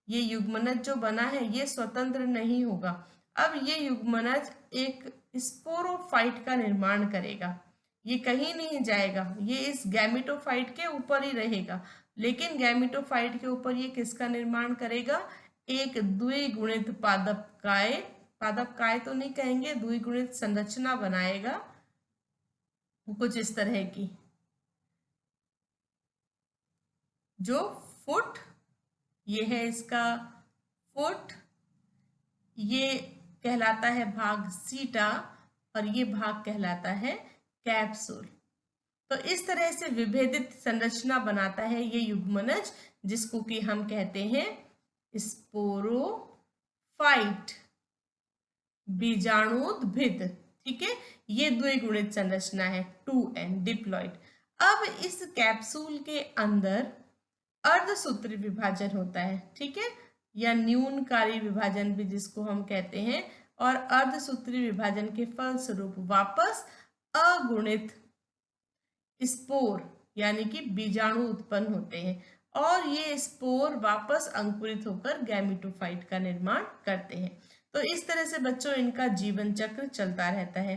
ये युग्मनज जो बना है ये स्वतंत्र नहीं होगा। अब ये युग्मनज एक स्पोरोफाइट का निर्माण करेगा, ये कहीं नहीं जाएगा, ये इस गैमेटोफाइट के ऊपर ही रहेगा। लेकिन गैमेटोफाइट के ऊपर ये किसका निर्माण करेगा, एक द्विगुणित पादपकाय, पादपकाय तो नहीं कहेंगे, द्विगुणित संरचना बनाएगा कुछ इस तरह की, जो फुट, ये है इसका फुट, ये कहलाता है भाग सीटा और ये भाग कहलाता है कैप्सूल। तो इस तरह से विभेदित संरचना बनाता है ये युग्मनज, जिसको कि हम कहते हैं स्पोरोफाइट, बीजाणुद्भिद। ठीक है, ये द्विगुणित संरचना है, 2n डिप्लॉइड। अब इस कैप्सूल के अंदर अर्धसूत्री विभाजन होता है, ठीक है, या न्यूनकारी विभाजन भी जिसको हम कहते हैं। और अर्धसूत्री विभाजन के फलस्वरूप वापस अगुणित स्पोर यानी कि बीजाणु उत्पन्न होते हैं, और ये स्पोर वापस अंकुरित होकर गैमेटोफाइट का निर्माण करते हैं। तो इस तरह से बच्चों इनका जीवन चक्र चलता रहता है।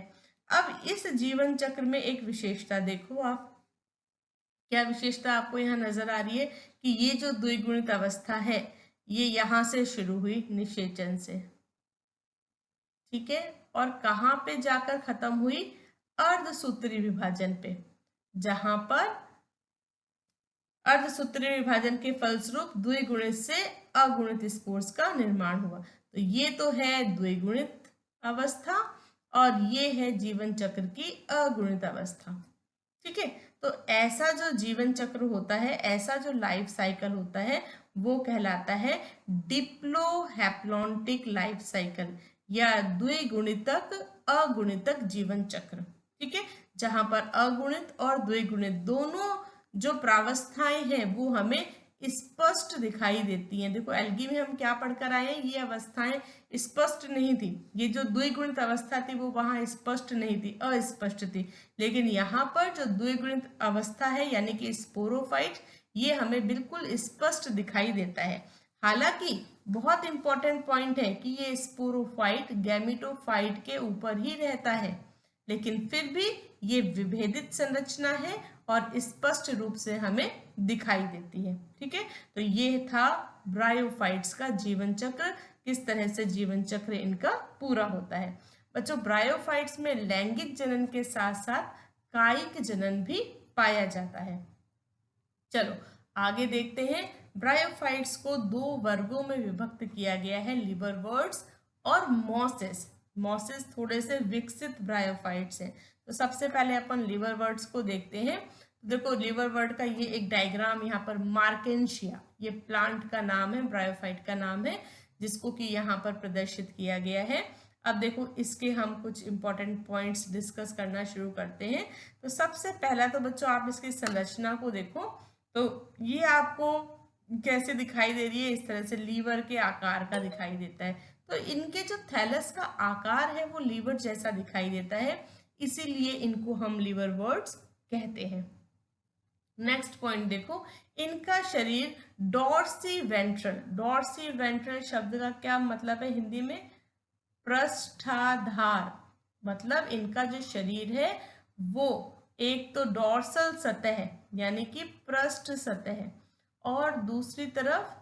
अब इस जीवन चक्र में एक विशेषता देखो आप, क्या विशेषता आपको यहाँ नजर आ रही है कि ये जो द्विगुणित अवस्था है ये यहाँ से शुरू हुई निषेचन से, ठीक है, और कहाँ पे जाकर खत्म हुई, अर्धसूत्री विभाजन पे, जहां पर अर्धसूत्री विभाजन के फलस्वरूप द्विगुणित से अगुणित स्पोर्स का निर्माण हुआ। तो ये तो है द्विगुणित अवस्था और ये है जीवन चक्र की अगुणित अवस्था। ठीक है, तो ऐसा जो जीवन चक्र होता है, ऐसा जो लाइफ साइकिल होता है वो कहलाता है डिप्लोहैप्लॉन्टिक लाइफ साइकिल या द्विगुणितक अगुणितक जीवन चक्र। ठीक है, जहां पर अगुणित और द्विगुणित दोनों जो प्रावस्थाएं हैं वो हमें स्पष्ट दिखाई देती हैं। देखो एल्गी में हम क्या पढ़कर आए हैं, ये अवस्थाएं स्पष्ट नहीं थी, ये जो द्विगुणित अवस्था थी वो वहां स्पष्ट नहीं थी, अस्पष्ट थी। लेकिन यहाँ पर जो द्विगुणित अवस्था है यानी कि स्पोरोफाइट, ये हमें बिल्कुल स्पष्ट दिखाई देता है। हालांकि बहुत इंपॉर्टेंट पॉइंट है कि ये स्पोरोफाइट गैमेटोफाइट के ऊपर ही रहता है, लेकिन फिर भी ये विभेदित संरचना है और स्पष्ट रूप से हमें दिखाई देती है। ठीक है, तो ये था ब्रायोफाइट्स का जीवन चक्र, किस तरह से जीवन चक्र इनका पूरा होता है। बच्चों ब्रायोफाइट्स में लैंगिक जनन के साथ साथ कायिक जनन भी पाया जाता है। चलो आगे देखते हैं। ब्रायोफाइट्स को दो वर्गों में विभक्त किया गया है, लिवरवर्ट्स और मॉसेस। मॉसेस थोड़े से विकसित ब्रायोफाइट्स हैं। तो सबसे पहले अपन लिवरवर्ट्स को देखते हैं। देखो लिवरवर्ट का ये एक डायग्राम यहाँ पर, मार्केंशिया ये प्लांट का नाम है, ब्रायोफाइट का नाम है, जिसको कि यहाँ पर प्रदर्शित किया गया है। अब देखो इसके हम कुछ इंपॉर्टेंट पॉइंट्स डिस्कस करना शुरू करते हैं। तो सबसे पहला तो बच्चों आप इसकी संरचना को देखो, तो ये आपको कैसे दिखाई दे रही है, इस तरह से लीवर के आकार का दिखाई देता है। तो इनके जो थैलस का आकार है वो लीवर जैसा दिखाई देता है, इसीलिए इनको हम लिवरवर्ट्स कहते हैं। नेक्स्ट पॉइंट देखो, इनका शरीर डॉर्सी वेंट्रल, डॉर्सी वेंट्रल शब्द का क्या मतलब है हिंदी में, पृष्ठाधार। मतलब इनका जो शरीर है वो एक तो डॉर्सल सतह है यानी कि पृष्ठ सतह है, और दूसरी तरफ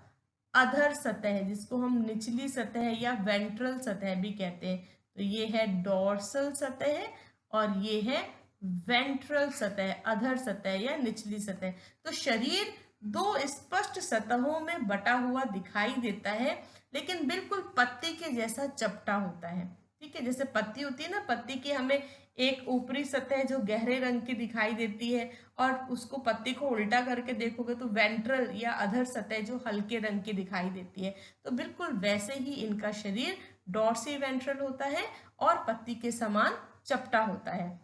अधर सतह है जिसको हम निचली सतह या वेंट्रल सतह भी कहते हैं। तो ये है डॉर्सल सतह और ये है वेंट्रल सतह, अधर सतह या निचली सतह। तो शरीर दो स्पष्ट सतहों में बटा हुआ दिखाई देता है, लेकिन बिल्कुल पत्ती के जैसा चपटा होता है। ठीक है, जैसे पत्ती होती है ना, पत्ती की हमें एक ऊपरी सतह जो गहरे रंग की दिखाई देती है, और उसको पत्ती को उल्टा करके देखोगे तो वेंट्रल या अधर सतह जो हल्के रंग की दिखाई देती है। तो बिल्कुल वैसे ही इनका शरीर डॉर्सी वेंट्रल होता है और पत्ती के समान चपटा होता है।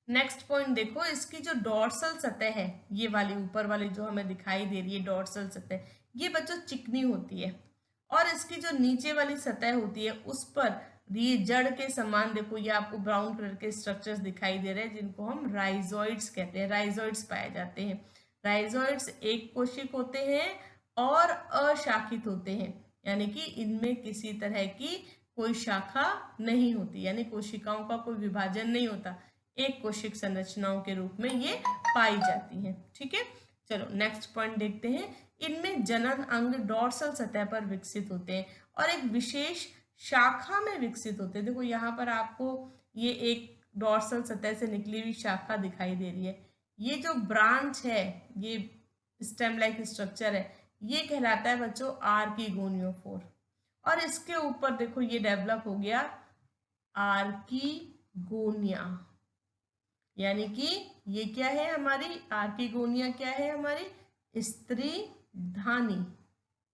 नेक्स्ट पॉइंट देखो, इसकी जो डॉर्सल सतह है, ये वाली ऊपर वाली जो हमें दिखाई दे रही है डॉर्सल सतह, ये बच्चों चिकनी होती है, और इसकी जो नीचे वाली सतह होती है उस पर ये जड़ के समान देखो, ये आपको ब्राउन कलर के स्ट्रक्चर्स दिखाई दे रहे हैं जिनको हम राइजोइड्स कहते हैं। राइजोइड्स पाए जाते हैं। राइजोइड्स एक कोशिक होते हैं और अशाखित होते हैं, यानी कि इनमें किसी तरह की कोई शाखा नहीं होती, यानी कोशिकाओं का कोई विभाजन नहीं होता, एक कोशिक संरचनाओं के रूप में ये पाई जाती हैं। ठीक है, चलो नेक्स्ट पॉइंट देखते हैं। इनमें जनन अंग डॉर्सल सतह पर विकसित होते हैं और एक विशेष शाखा में विकसित होते हैं। देखो यहाँ पर आपको ये एक डॉर्सल सतह से निकली हुई शाखा दिखाई दे रही है। ये जो ब्रांच है, ये स्टेम लाइक स्ट्रक्चर है, ये कहलाता है बच्चों आर्किगोनियोफोर। और इसके ऊपर देखो ये डेवलप हो गया आर्किगोनिया, यानी कि ये क्या है हमारी आर्किगोनिया, क्या है हमारी स्त्रीधानी,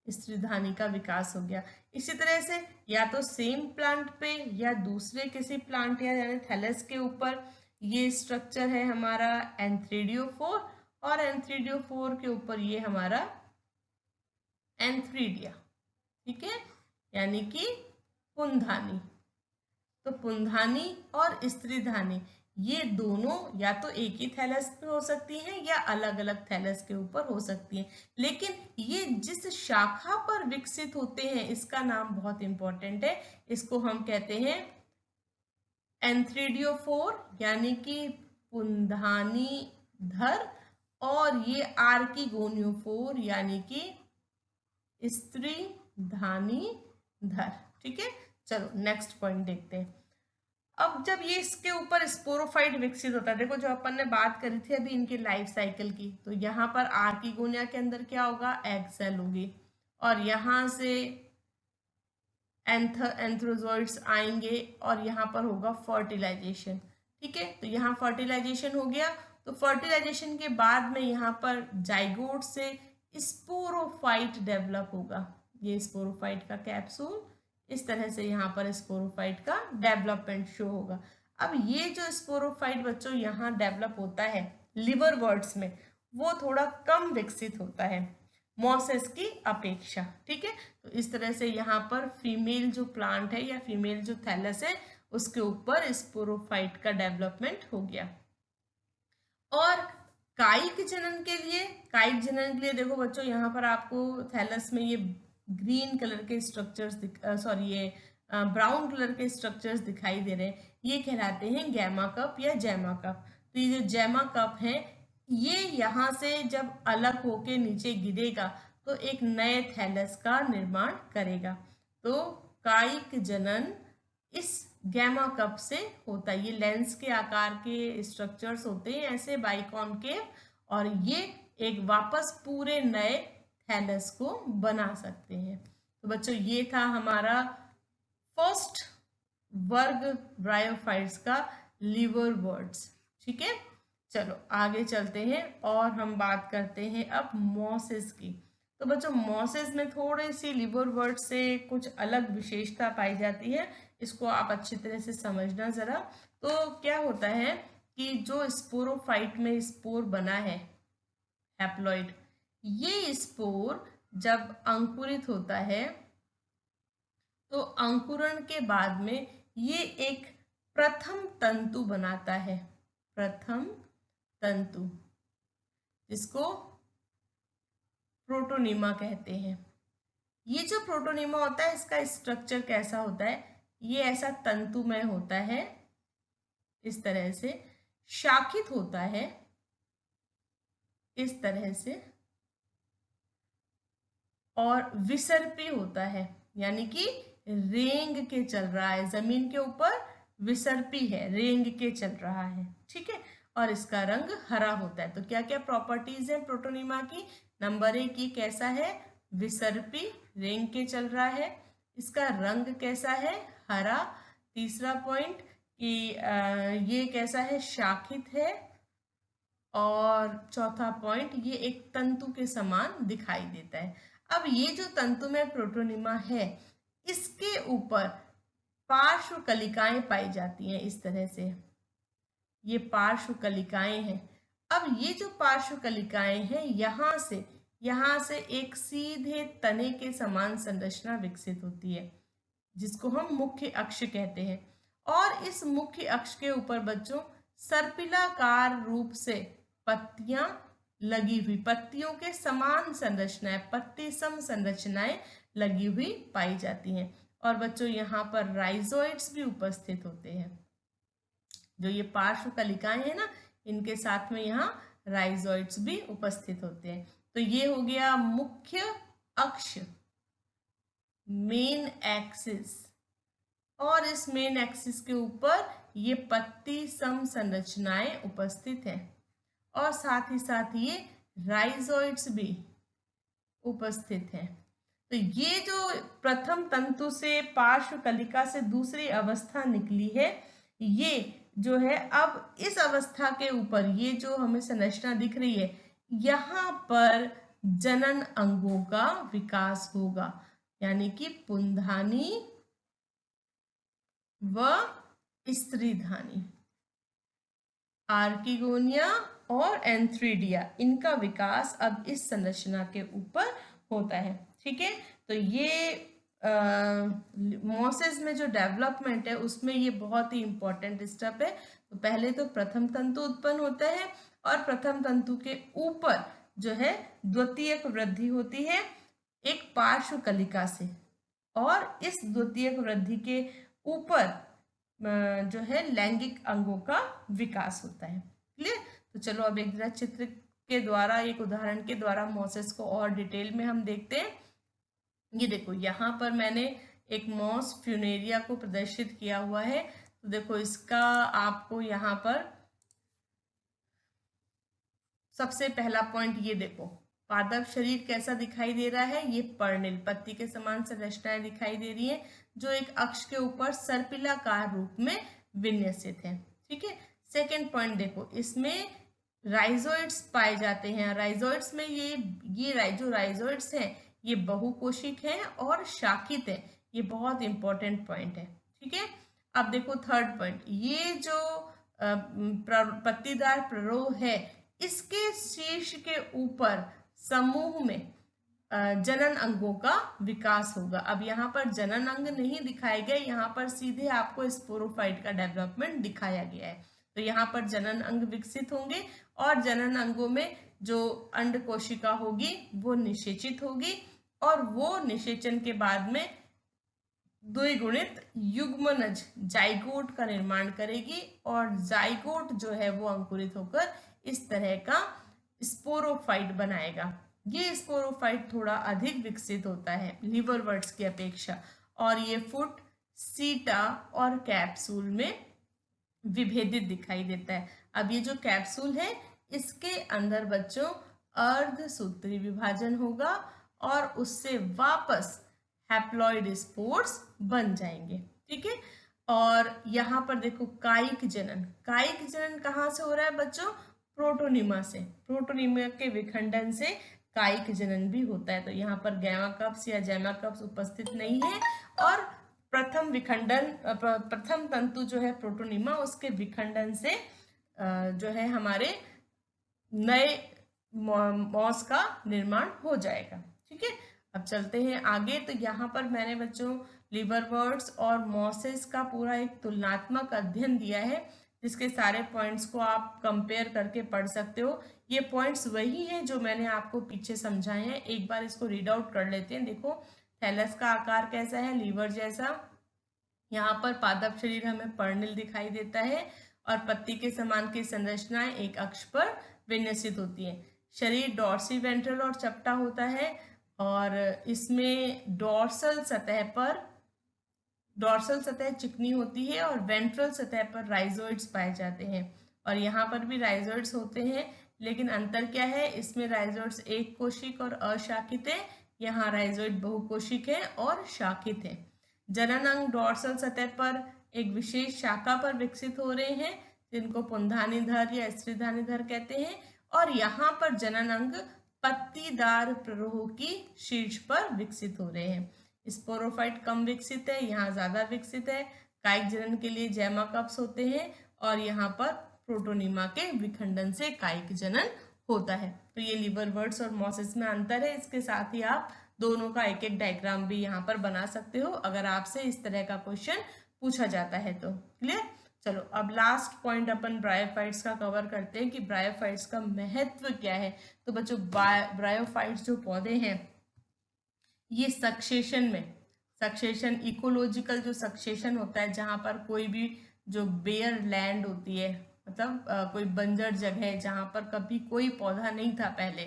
स्त्रीधानी का विकास हो गया। इसी तरह से या तो सेम प्लांट पे या दूसरे किसी प्लांट या यानी थैलस के ऊपर ये स्ट्रक्चर है हमारा एंथ्रीडियोफोर, और एंथ्रीडियोफोर के ऊपर ये हमारा एंथ्रीडिया। ठीक है, यानी कि पुंधानी। तो पुंधानी और स्त्रीधानी ये दोनों या तो एक ही थैलस पे हो सकती हैं या अलग अलग थैलस के ऊपर हो सकती हैं, लेकिन ये जिस शाखा पर विकसित होते हैं इसका नाम बहुत इंपॉर्टेंट है। इसको हम कहते हैं एंथ्रीडियोफोर, यानी कि पुंधानी धर, और ये आर्किगोनियोफोर यानी कि स्त्रीधानी धर। ठीक है, चलो नेक्स्ट पॉइंट देखते हैं। अब जब ये इसके ऊपर स्पोरोफाइट विकसित होता है, देखो जो अपन ने बात करी थी अभी इनकी लाइफ साइकिल की, तो यहाँ पर आर्किगोनिया के अंदर क्या होगा, एग सेल होगी, और यहाँ से एंथ्रोजोइड्स आएंगे और यहाँ पर होगा फर्टिलाइजेशन। ठीक है, तो यहाँ फर्टिलाइजेशन हो गया, तो फर्टिलाइजेशन के बाद में यहाँ पर जाइगोट से स्पोरोफाइट डेवलप होगा। ये स्पोरोफाइट का कैप्सूल, इस तरह से यहाँ पर स्पोरोफाइट का डेवलपमेंट शो होगा। अब ये जो स्पोरोफाइट बच्चों यहाँ डेवलप होता है लिवर वर्ड्स में, वो थोड़ा कम विकसित होता है मॉसेस की अपेक्षा। ठीक है, तो इस तरह से यहाँ पर फीमेल जो प्लांट है या फीमेल जो थैलस है उसके ऊपर स्पोरोफाइट का डेवलपमेंट हो गया। और कायिक जनन के लिए, कायिक जनन के लिए देखो बच्चों यहाँ पर आपको थैलस में ये ग्रीन कलर के स्ट्रक्चर्स ये ब्राउन कलर के स्ट्रक्चर्स दिखाई दे रहे हैं, ये कहलाते हैं गैमा कप या जैमा कप। तो ये जो जैमा कप है ये यहाँ से जब अलग होके नीचे गिरेगा तो एक नए थैलस का निर्माण करेगा। तो कायिक जनन इस गैमा कप से होता है। ये लेंस के आकार के स्ट्रक्चर्स होते हैं ऐसे बाइकॉनकेव, और ये एक वापस पूरे नए थैलस को बना सकते हैं। तो बच्चों ये था हमारा फर्स्ट वर्ग ब्रायोफाइट्स का लिवर वर्ड्स। ठीक है, चलो आगे चलते हैं और हम बात करते हैं अब मॉसेस की। तो बच्चों मॉसेस में थोड़ी सी लिवर वर्ड से कुछ अलग विशेषता पाई जाती है, इसको आप अच्छी तरह से समझना जरा। तो क्या होता है कि जो स्पोरोफाइट में स्पोर बना है हैप्लॉइड, ये स्पोर जब अंकुरित होता है तो अंकुरण के बाद में ये एक प्रथम तंतु बनाता है, प्रथम तंतु, जिसको प्रोटोनीमा कहते हैं। ये जो प्रोटोनीमा होता है इसका स्ट्रक्चर कैसा होता है, ये ऐसा तंतुमय होता है, इस तरह से शाखित होता है, इस तरह से, और विसर्पी होता है, यानी कि रेंग के चल रहा है, जमीन के ऊपर विसर्पी है, रेंग के चल रहा है। ठीक है, और इसका रंग हरा होता है। तो क्या क्या प्रॉपर्टीज है प्रोटोनीमा की, नंबर 1 ये कैसा है, विसर्पी, रेंग के चल रहा है, इसका रंग कैसा है, हरा। तीसरा पॉइंट कि ये कैसा है, शाखित है। और चौथा पॉइंट, ये एक तंतु के समान दिखाई देता है। अब ये जो तंतुमय प्रोटोनिमा है, इसके ऊपर पार्श्व कलिकाएं पाई जाती हैं इस तरह से, ये पार्श्व कलिकाएं हैं। अब ये जो पार्श्व कलिकाएं हैं, यहां से एक सीधे तने के समान संरचना विकसित होती है, जिसको हम मुख्य अक्ष कहते हैं। और इस मुख्य अक्ष के ऊपर बच्चों सर्पिलाकार रूप से पत्तियां लगी हुई, पत्तियों के समान संरचनाएं, पत्ती सम संरचनाएं लगी हुई पाई जाती हैं। और बच्चों यहाँ पर राइजोइड्स भी उपस्थित होते हैं। जो ये पार्श्व कलिकाएं हैं ना, इनके साथ में यहाँ राइजोइड्स भी उपस्थित होते हैं। तो ये हो गया मुख्य अक्ष, मेन एक्सिस। और इस मेन एक्सिस के ऊपर ये पत्ती सम संरचनाएं उपस्थित हैं, और साथ ही साथ ये राइजोइड्स भी उपस्थित हैं। तो ये जो प्रथम तंतु से पार्श्व कलिका से दूसरी अवस्था निकली है, ये जो है अब इस अवस्था के ऊपर ये जो हमें संरचना दिख रही है, यहाँ पर जनन अंगों का विकास होगा, यानी कि पुंधानी व स्त्रीधानी, आर्किगोनिया और एंथ्रीडिया, इनका विकास अब इस संरचना के ऊपर होता है। ठीक है, तो ये मोसेस में जो डेवलपमेंट है उसमें ये बहुत ही इंपॉर्टेंट स्टेप है। तो पहले तो प्रथम तंतु उत्पन्न होता है, और प्रथम तंतु के ऊपर जो है द्वितीयक वृद्धि होती है एक पार्श्व कलिका से, और इस द्वितीयक वृद्धि के ऊपर जो है लैंगिक अंगों का विकास होता है। क्लियर? तो चलो अब एक जरा चित्र के द्वारा, एक उदाहरण के द्वारा मोसेस को और डिटेल में हम देखते हैं। ये देखो, यहाँ पर मैंने एक मॉस फ्यूनेरिया को प्रदर्शित किया हुआ है। तो देखो, इसका आपको यहाँ पर सबसे पहला पॉइंट ये देखो, पादप शरीर कैसा दिखाई दे रहा है, ये पर्णिल पत्ती के समान संरचनाएं दिखाई दे रही है, जो एक अक्ष के ऊपर सर्पिलाकार रूप में विन्यसित है। ठीक है, सेकेंड पॉइंट देखो, इसमें राइजोइड्स पाए जाते हैं। राइजोइड्स में ये जो राइजोइड्स हैं, ये बहुकोशिक हैं और शाखित है। ये बहुत इंपॉर्टेंट पॉइंट है। ठीक है, अब देखो थर्ड पॉइंट, ये जो पत्तीदार प्ररोह है, इसके शीर्ष के ऊपर समूह में जनन अंगों का विकास होगा। अब यहाँ पर जनन अंग नहीं दिखाए गए, यहाँ पर सीधे आपको स्पोरोफाइट का डेवलपमेंट दिखाया गया है। तो यहाँ पर जनन अंग विकसित होंगे, और जनन अंगों में जो अंड कोशिका होगी वो निषेचित होगी, और वो निषेचन के बाद में द्विगुणित युग्मनज जाइगोट का निर्माण करेगी, और जाइगोट जो है वो अंकुरित होकर इस तरह का स्पोरोफाइट बनाएगा। ये स्पोरोफाइट थोड़ा अधिक विकसित होता है लिवरवर्ट्स की अपेक्षा, और ये फुट, सीटा और कैप्सूल में विभेदित दिखाई देता है। अब ये जो कैप्सूल है, इसके अंदर बच्चों अर्धसूत्री विभाजन होगा, और उससे वापस हैप्लॉइड स्पोर्स बन जाएंगे। ठीक है, और यहाँ पर देखो कायिक जनन, कायिक जनन कहाँ से हो रहा है बच्चों, प्रोटोनिमा से। प्रोटोनिमा के विखंडन से कायिक जनन भी होता है। तो यहाँ पर गैमा कप्स या जैमा कप्स उपस्थित नहीं है, और प्रथम तंतु जो है प्रोटोनिमा, उसके विखंडन से जो है हमारे नए मॉस का निर्माण हो जाएगा। ठीक है, अब चलते हैं आगे। तो यहाँ पर मैंने बच्चों लिवरवर्ट्स और मॉसेस का पूरा एक तुलनात्मक अध्ययन दिया है, जिसके सारे पॉइंट्स को आप कंपेयर करके पढ़ सकते हो। ये पॉइंट्स वही हैं जो मैंने आपको पीछे समझाए हैं। एक बार इसको रीड आउट कर लेते हैं। देखो, थैलस का आकार कैसा है, लीवर जैसा। यहाँ पर पादप शरीर हमें पर्णिल दिखाई देता है, और पत्ती के समान की संरचनाएं एक अक्ष पर विन्यसित होती हैं। शरीर डॉर्सी वेंट्रल और चपटा होता है, और इसमें डॉर्सल सतह चिकनी होती है, और वेंट्रल सतह पर राइजोइड्स पाए जाते हैं। और यहाँ पर भी राइजोइड्स होते हैं, लेकिन अंतर क्या है, इसमें राइजोइड्स एक कोशिक और अशाखित है, यहाँ राइजोइड बहुकोशिक है और शाखित है। जनन अंग डोर्सल सतह पर एक विशेष शाखा पर विकसित हो रहे हैं जिनको पुंधानीधर या स्त्रीधानीधर कहते हैं, और यहाँ पर जनन अंग पत्तीदार प्ररोह की शीर्ष पर विकसित हो रहे हैं। स्पोरोफाइट कम विकसित है, यहाँ ज्यादा विकसित है। कायिक जनन के लिए जैमा कप्स होते हैं और यहाँ पर प्रोटोनिमा के विखंडन से कायिक जनन होता है। तो ये लिवरवर्ट्स और मॉसेस में अंतर है। इसके साथ ही आप दोनों का एक एक डायग्राम भी यहाँ पर बना सकते हो अगर आपसे इस तरह का क्वेश्चन पूछा जाता है तो। क्लियर? चलो अब लास्ट पॉइंट अपन ब्रायोफाइट्स का कवर करते हैं कि ब्रायोफाइट्स का महत्व क्या है। तो बच्चों ब्रायोफाइट्स जो पौधे हैं ये सक्सेशन इकोलॉजिकल जो सक्सेशन होता है, जहां पर कोई भी जो बेयर लैंड होती है, मतलब कोई बंजर जगह है जहां पर कभी कोई पौधा नहीं था पहले,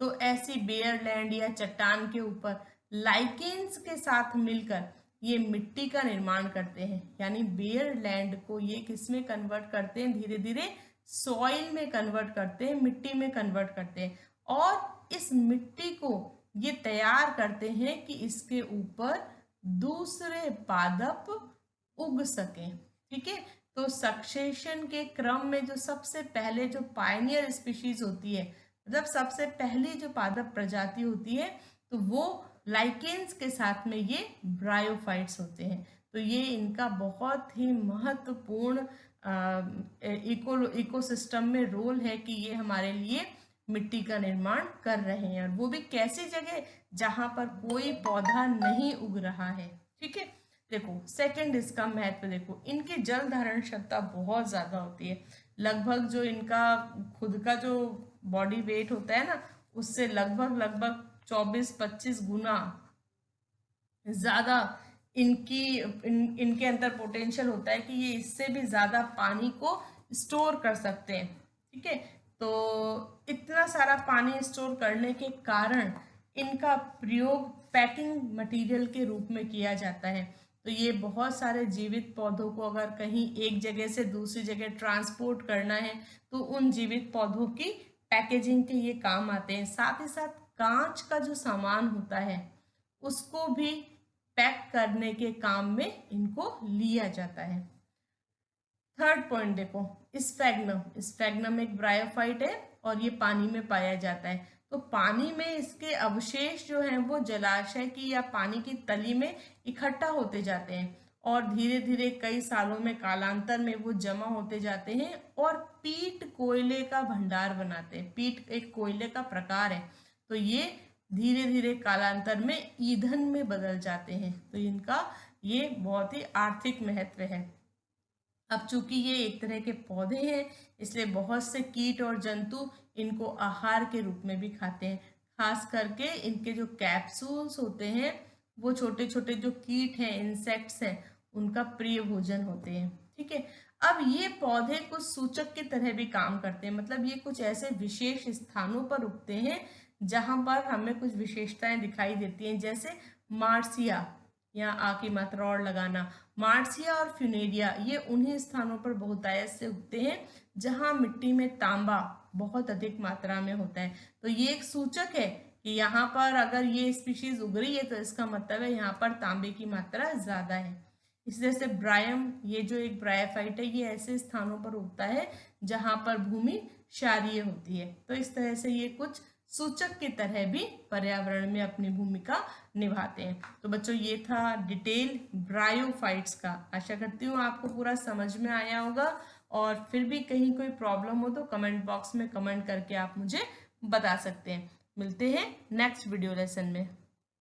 तो ऐसी बेयर लैंड या चट्टान के ऊपर लाइकेन्स के साथ मिलकर ये मिट्टी का निर्माण करते हैं। यानी बेयर लैंड को ये किसमें कन्वर्ट करते हैं, धीरे धीरे सॉइल में कन्वर्ट करते हैं, मिट्टी में कन्वर्ट करते हैं, और इस मिट्टी को ये तैयार करते हैं कि इसके ऊपर दूसरे पादप उग सकें। ठीक है, तो सक्सेशन के क्रम में जो सबसे पहले जो पायनियर स्पीशीज होती है, मतलब सबसे पहली जो पादप प्रजाति होती है, तो वो लाइकेन्स के साथ में ये ब्रायोफाइट्स होते हैं। तो ये इनका बहुत ही महत्वपूर्ण इकोसिस्टम में रोल है कि ये हमारे लिए मिट्टी का निर्माण कर रहे हैं, और वो भी कैसी जगह जहां पर कोई पौधा नहीं उग रहा है। ठीक है, देखो सेकंड इसका महत्व देखो, इनकी जल धारण क्षमता बहुत ज्यादा होती है। लगभग जो इनका खुद का जो बॉडी वेट होता है ना, उससे लगभग 24-25 गुना ज्यादा इनके अंदर पोटेंशियल होता है कि ये इससे भी ज्यादा पानी को स्टोर कर सकते हैं। ठीक है, तो इतना सारा पानी स्टोर करने के कारण इनका प्रयोग पैकिंग मटेरियल के रूप में किया जाता है। तो ये बहुत सारे जीवित पौधों को अगर कहीं एक जगह से दूसरी जगह ट्रांसपोर्ट करना है तो उन जीवित पौधों की पैकेजिंग के ये काम आते हैं। साथ ही साथ कांच का जो सामान होता है उसको भी पैक करने के काम में इनको लिया जाता है। थर्ड पॉइंट देखो, स्फैग्नम एक ब्रायोफाइट है और ये पानी में पाया जाता है। तो पानी में इसके अवशेष जो हैं वो जलाशय की या पानी की तली में इकट्ठा होते जाते हैं और धीरे धीरे कई सालों में कालांतर में वो जमा होते जाते हैं और पीट कोयले का भंडार बनाते हैं। पीट एक कोयले का प्रकार है, तो ये धीरे धीरे कालांतर में ईंधन में बदल जाते हैं। तो इनका ये बहुत ही आर्थिक महत्व है। अब चूंकि ये एक तरह के पौधे हैं इसलिए बहुत से कीट और जंतु इनको आहार के रूप में भी खाते हैं। खास करके इनके जो कैप्सूल्स होते हैं वो छोटे छोटे जो कीट हैं, इंसेक्ट्स हैं, उनका प्रिय भोजन होते हैं। ठीक है, अब ये पौधे कुछ सूचक की तरह भी काम करते हैं, मतलब ये कुछ ऐसे विशेष स्थानों पर उगते हैं जहां पर हमें कुछ विशेषताएं दिखाई देती हैं, जैसे मार्सिया, यहाँ आ की मात्रा और लगाना, मार्सिया और फ्यूनेरिया ये उन्हीं स्थानों पर बहुतायत से उगते हैं जहां मिट्टी में तांबा बहुत अधिक मात्रा में होता है। तो ये एक सूचक है कि यहाँ पर अगर ये स्पीशीज उग रही है तो इसका मतलब है यहाँ पर तांबे की मात्रा ज्यादा है। इस तरह से ब्रायम, ये जो एक ब्रायोफाइट है, ये ऐसे स्थानों पर उगता है जहां पर भूमि क्षारीय होती है। तो इस तरह से ये कुछ सूचक की तरह भी पर्यावरण में अपनी भूमिका निभाते हैं। तो बच्चों ये था डिटेल ब्रायोफाइट्स का। आशा करती हूँ आपको पूरा समझ में आया होगा, और फिर भी कहीं कोई प्रॉब्लम हो तो कमेंट बॉक्स में कमेंट करके आप मुझे बता सकते हैं। मिलते हैं नेक्स्ट वीडियो लेसन में।